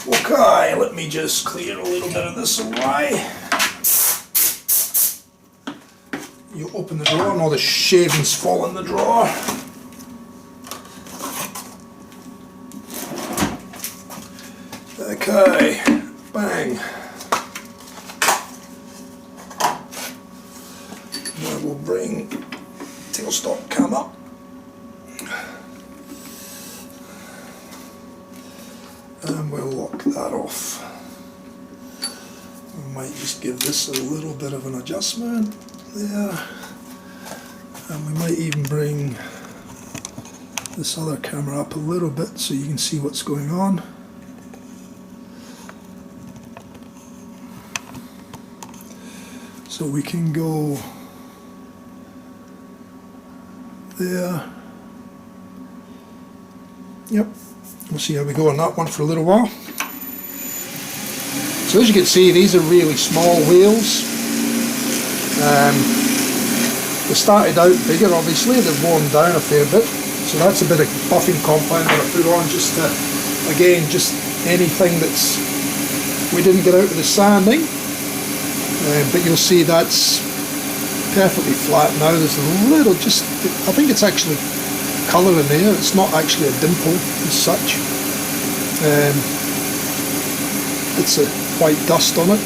Okay, let me just clear a little bit of this away. You open the drawer and all the shavings fall in the drawer. Okay, bang. Now we'll bring tailstock cam up. And we'll lock that off. We might just give this a little bit of an adjustment there. And we might even bring this other camera up a little bit so you can see what's going on. So we can go there. Yep, we'll see how we go on that one for a little while. So as you can see, these are really small wheels. They started out bigger, obviously, they've worn down a fair bit. So that's a bit of buffing compound that I put on just to, again, just anything that's we didn't get out of the sanding. But you'll see that's perfectly flat now. There's a little, just, I think it's actually colour in there. It's not actually a dimple as such. It's a white dust on it.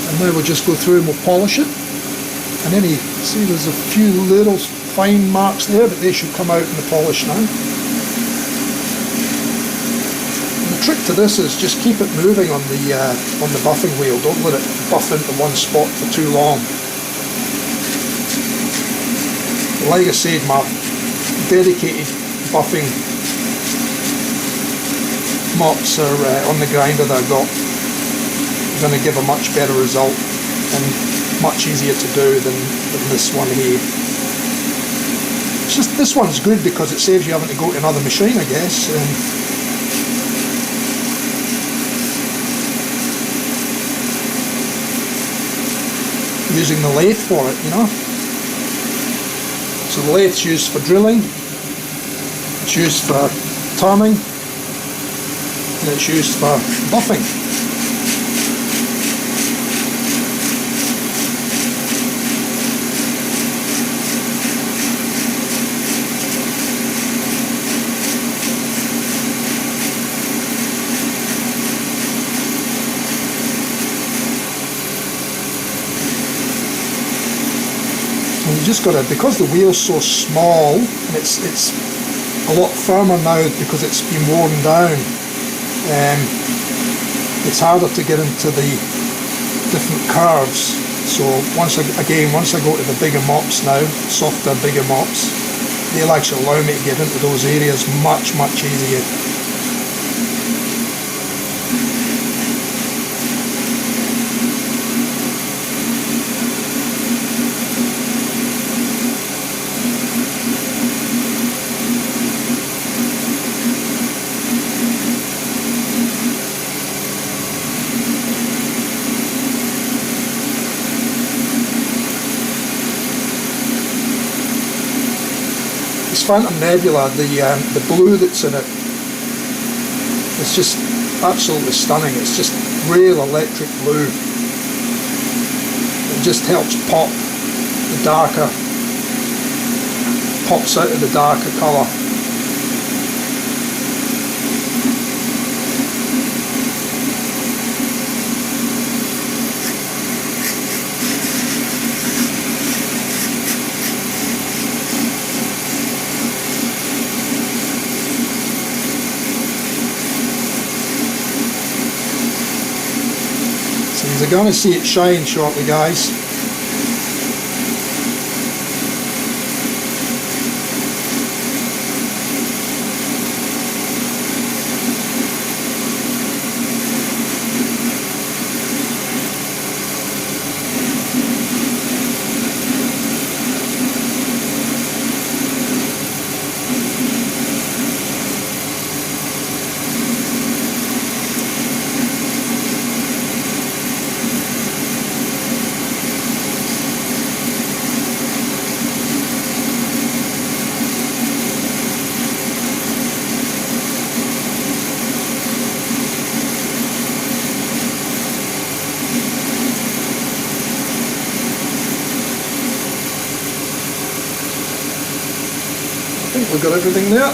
And now we'll just go through and we'll polish it. And see there's a few little fine marks there, but they should come out in the polish now. The trick to this is just keep it moving on the buffing wheel. Don't let it buff into one spot for too long. Like I said, my dedicated buffing mops are on the grinder that I've got. Going to give a much better result and much easier to do than this one here. It's just this one's good because it saves you having to go to another machine, I guess. Using the lathe for it, you know. So the lathe's used for drilling, it's used for turning, and it's used for buffing. You just got to, because the wheel's so small, and it's a lot firmer now because it's been worn down, it's harder to get into the different curves. So once I go to the bigger mops now, softer, bigger mops, they'll actually allow me to get into those areas much easier. Phantom Nebula, the blue that's in it, it's just absolutely stunning. It's just real electric blue. It just helps pop the darker, pops out of the darker colour. You're going to see it shine shortly, guys. I think we've got everything there.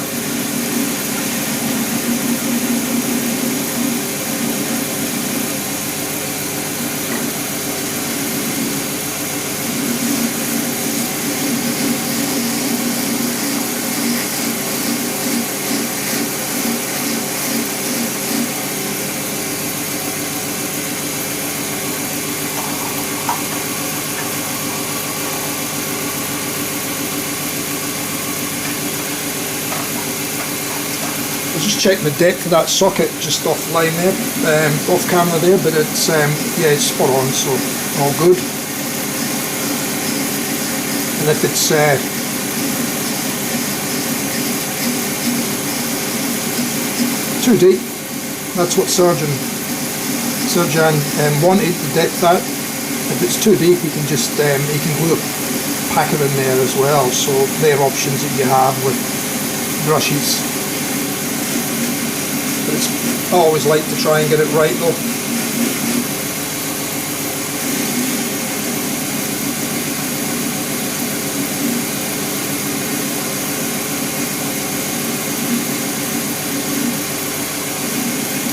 Just checking the depth of that socket just offline there, off camera there, but it's yeah, it's spot on, so all good. And if it's too deep, that's what Sergeant wanted the depth out. If it's too deep, you can just you can glue a packer in there as well. So they're options that you have with brushes. I always like to try and get it right though.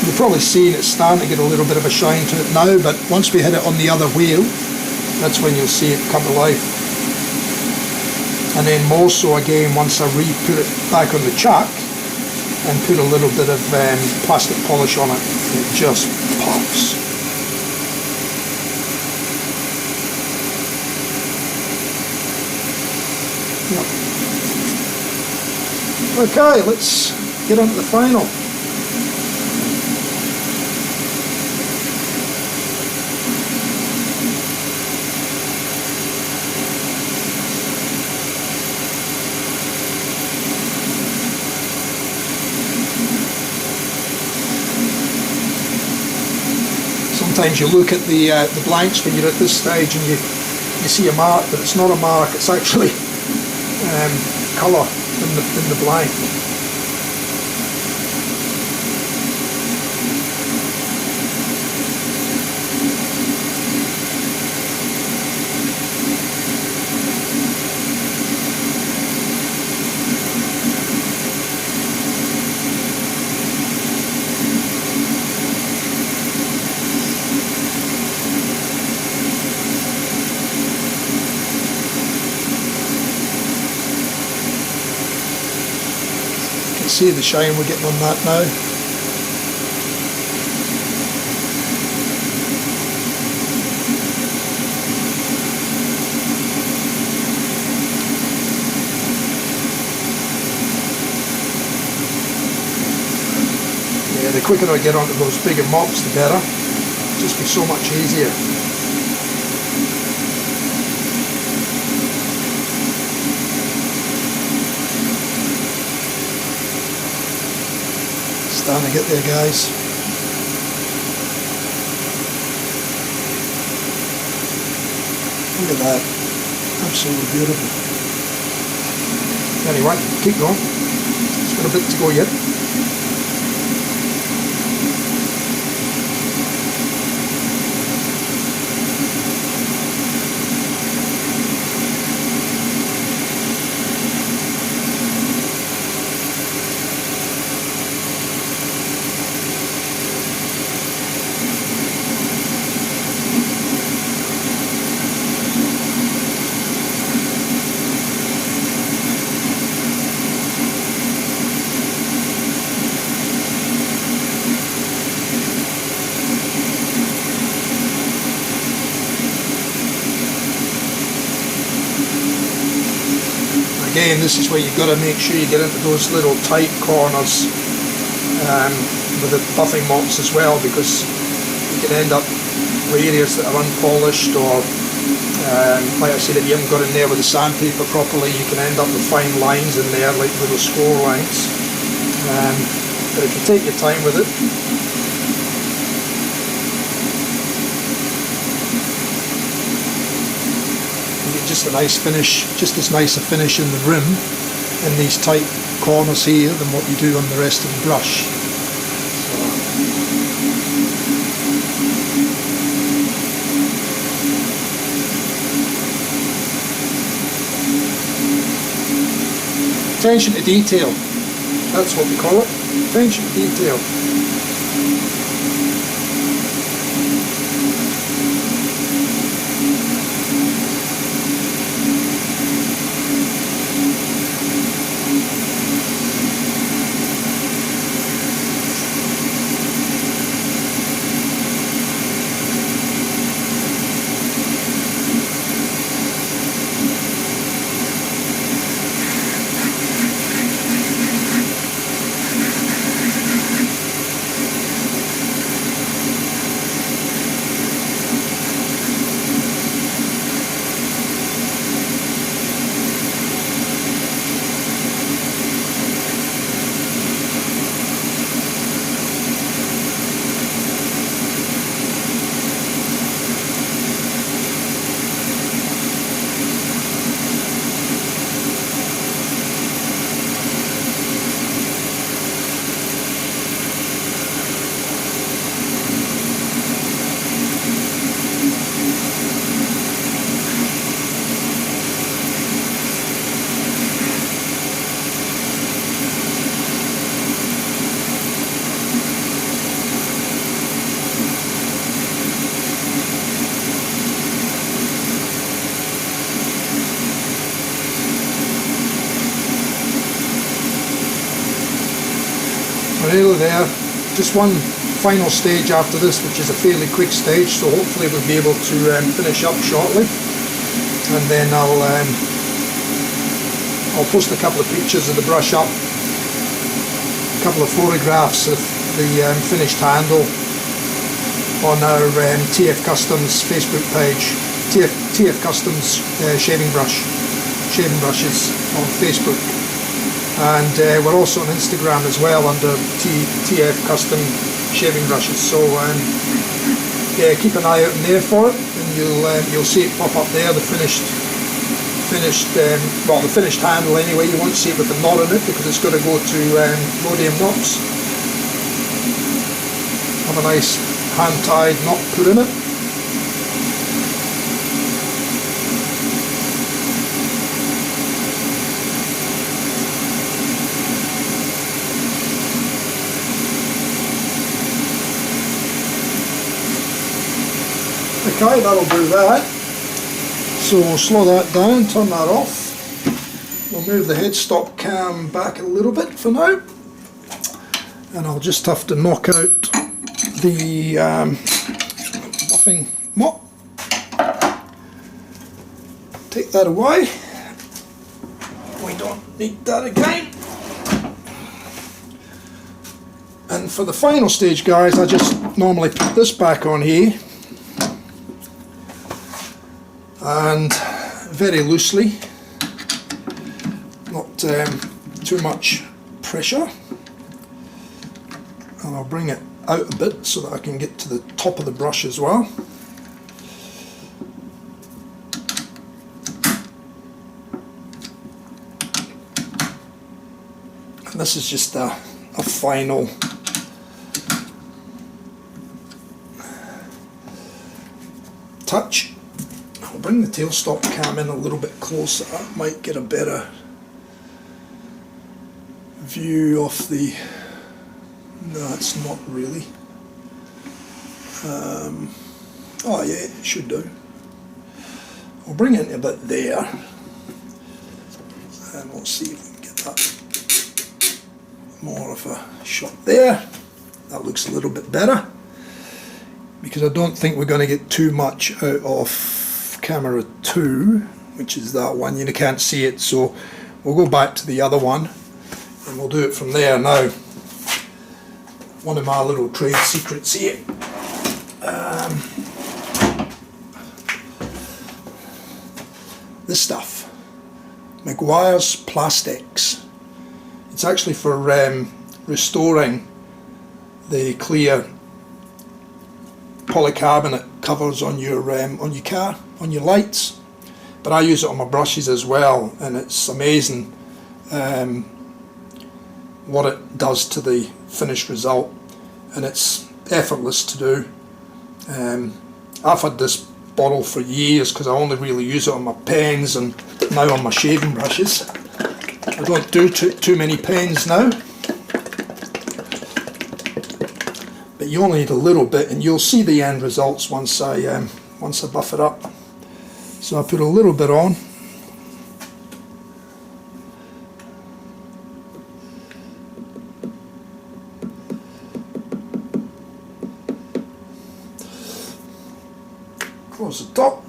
You've probably seen it's starting to get a little bit of a shine to it now, but once we hit it on the other wheel, that's when you'll see it come to life. And then more so again once I re-put it back on the chuck and put a little bit of plastic polish on it, it just pops. Yep. Okay, let's get on to the final. Sometimes you look at the blanks when you're at this stage and you see a mark, but it's not a mark, it's actually colour in the blank. See the shine we're getting on that now. Yeah, the quicker I get onto those bigger mops, the better. It'll just be so much easier. Starting to get there, guys. Look at that. Absolutely beautiful. Anyway, keep going. It's got a bit to go yet. Again, this is where you've got to make sure you get into those little tight corners with the buffing mops as well, because you can end up with areas that are unpolished, or like I said, if you haven't got in there with the sandpaper properly, you can end up with fine lines in there, like little score lines. But if you take your time with it, you get just a nice finish, just as nice a finish in the rim in these tight corners here than what you do on the rest of the brush. Attention to detail, that's what we call it, attention to detail. Nearly there. Just one final stage after this, which is a fairly quick stage, so hopefully we'll be able to finish up shortly, and then I'll post a couple of pictures of the brush up, a couple of photographs of the finished handle on our TF Customs Facebook page, TF Customs shaving brushes on Facebook. And we're also on Instagram as well under TF Custom Shaving Brushes. So yeah, keep an eye out in there for it, and you'll see it pop up there. The finished handle anyway. You won't see it with the knot in it because it's got to go to rhodium knots. Have a nice hand-tied knot put in it. Okay, that'll do that. So we'll slow that down, turn that off. We'll move the headstop cam back a little bit for now. And I'll just have to knock out the buffing mop. Take that away. We don't need that again. And for the final stage, guys, I just normally put this back on here. And very loosely, not too much pressure, and I'll bring it out a bit so that I can get to the top of the brush as well. And this is just a final touch. I'll bring the tailstop cam in a little bit closer. I might get a better view of the... No, it's not really. Oh yeah, it should do. I'll bring it in a bit there, and we'll see if we can get that more of a shot there. That looks a little bit better, because I don't think we're going to get too much out of camera 2, which is that one. You can't see it, so we'll go back to the other one and we'll do it from there. Now, one of my little trade secrets here, this stuff, Meguiar's Plastics. It's actually for restoring the clear polycarbonate covers on your car, on your lights. But I use it on my brushes as well, and it's amazing what it does to the finished result, and it's effortless to do. I've had this bottle for years because I only really use it on my pens and now on my shaving brushes. I don't do too many pens now, but you only need a little bit, and you'll see the end results once I buff it up. So I put a little bit on. Close the top.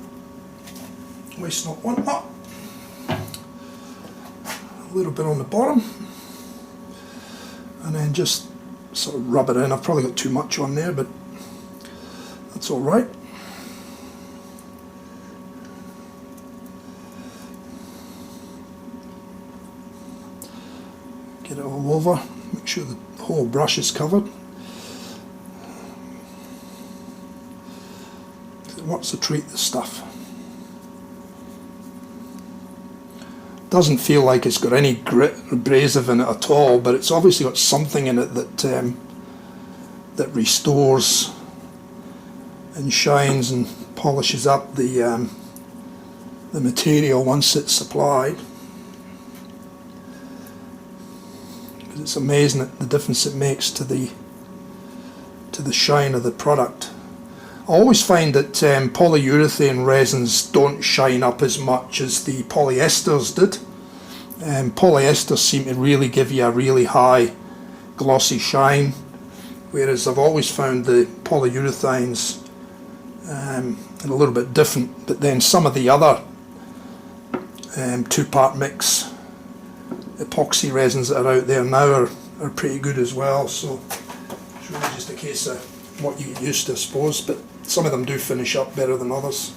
Waste not, want not. A little bit on the bottom, and then just sort of rub it in. I've probably got too much on there, but that's all right. Get it all over, make sure the whole brush is covered. What's the treat, this stuff? Doesn't feel like it's got any grit or abrasive in it at all, but it's obviously got something in it that that restores and shines and polishes up the material once it's applied. It's amazing the difference it makes to the shine of the product. I always find that polyurethane resins don't shine up as much as the polyesters did. Polyesters seem to really give you a really high glossy shine, whereas I've always found the polyurethanes a little bit different. But then some of the other two-part mix epoxy resins that are out there now are pretty good as well, so it's really just a case of what you get used to, I suppose, but some of them do finish up better than others.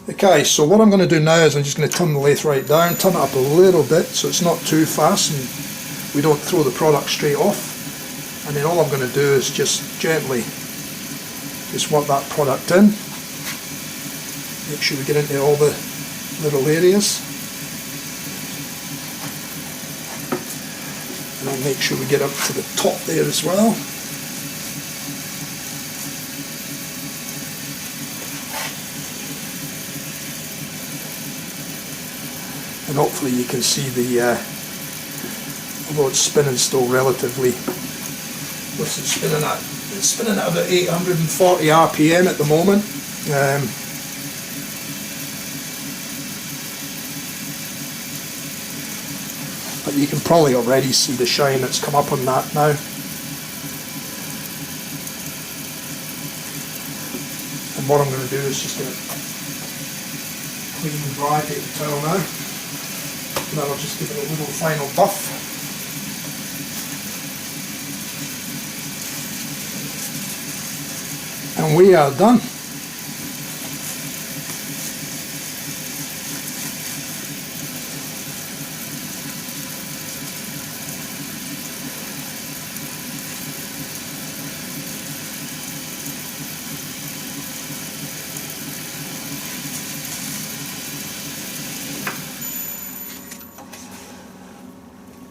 Okay, so what I'm going to do now is I'm just going to turn the lathe right down, turn it up a little bit so it's not too fast and we don't throw the product straight off, and then all I'm going to do is just gently just work that product in, make sure we get into all the little areas. And I'll make sure we get up to the top there as well. And hopefully you can see the, although it's spinning still relatively, what's it spinning at? It's spinning at about 840 RPM at the moment. But you can probably already see the shine that's come up on that now. And what I'm going to do is just going to clean and dry paper towel now. And then I'll just give it a little final buff. And we are done.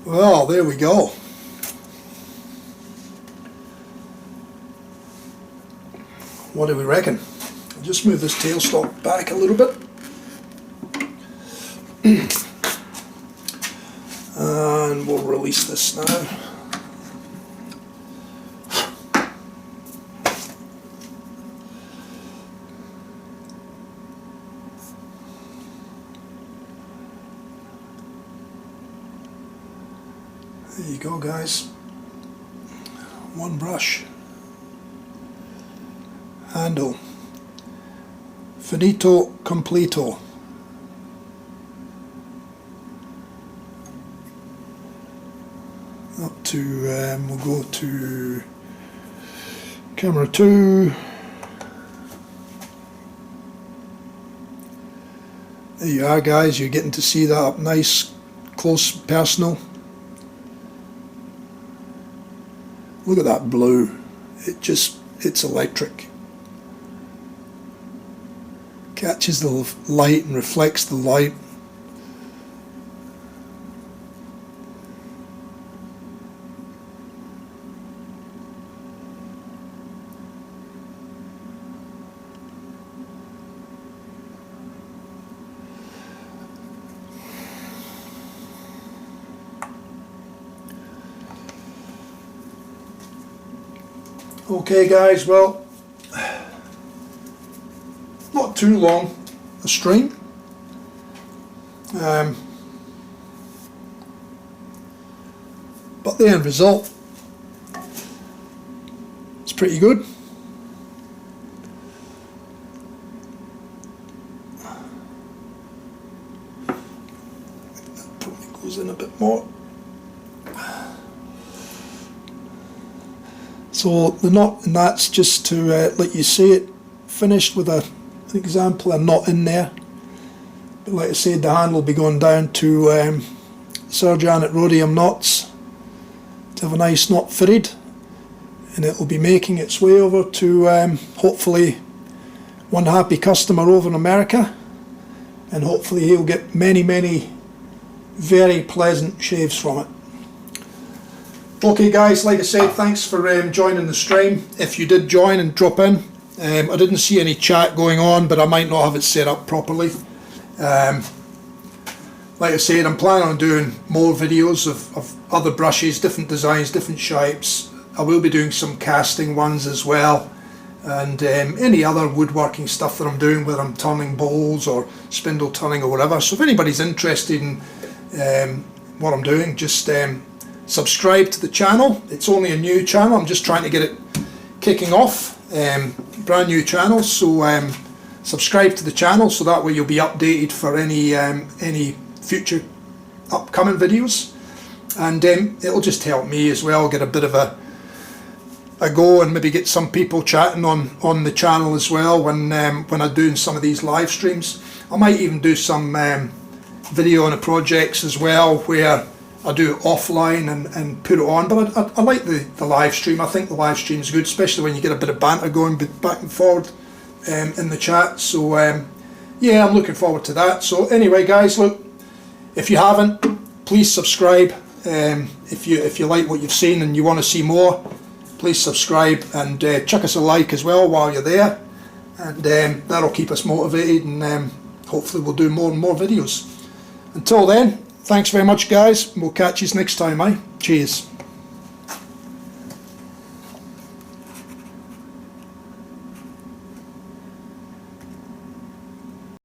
Well, there we go. What do we reckon? I'll just move this tailstock back a little bit. And we'll release this now. There you go, guys. One brush. Handle. Finito completo. to we'll go to camera 2. There you are, guys. You're getting to see that up nice, close, personal. Look at that blue. It's electric. Catches the light and reflects the light. Okay guys, well, not too long a stream. But the end result is pretty good. That probably goes in a bit more. So the knot, and that's just to let you see it finished with an example, a knot in there. But like I said, the hand will be going down to Sir Janet Rhodium knots to have a nice knot fitted, and it will be making its way over to hopefully one happy customer over in America, and hopefully he'll get many very pleasant shaves from it. Okay guys, like I said, thanks for joining the stream. If you did join and drop in, I didn't see any chat going on, but I might not have it set up properly. Like I said, I'm planning on doing more videos of other brushes, different designs, different shapes. I will be doing some casting ones as well, and any other woodworking stuff that I'm doing, whether I'm turning bowls or spindle turning or whatever. So if anybody's interested in what I'm doing, just subscribe to the channel. It's only a new channel, I'm just trying to get it kicking off, brand new channel, so subscribe to the channel so that way you'll be updated for any future upcoming videos, and it'll just help me as well get a bit of a go, and maybe get some people chatting on the channel as well when I'm doing some of these live streams. I might even do some video on the projects as well where I do it offline and put it on, but I like the live stream. I think the live stream is good, especially when you get a bit of banter going back and forward in the chat. So yeah, I'm looking forward to that. So anyway guys, look, if you haven't, please subscribe. If you like what you've seen and you want to see more, please subscribe, and chuck us a like as well while you're there, and that'll keep us motivated, and hopefully we'll do more and more videos. Until then, thanks very much guys, we'll catch you next time, Cheers.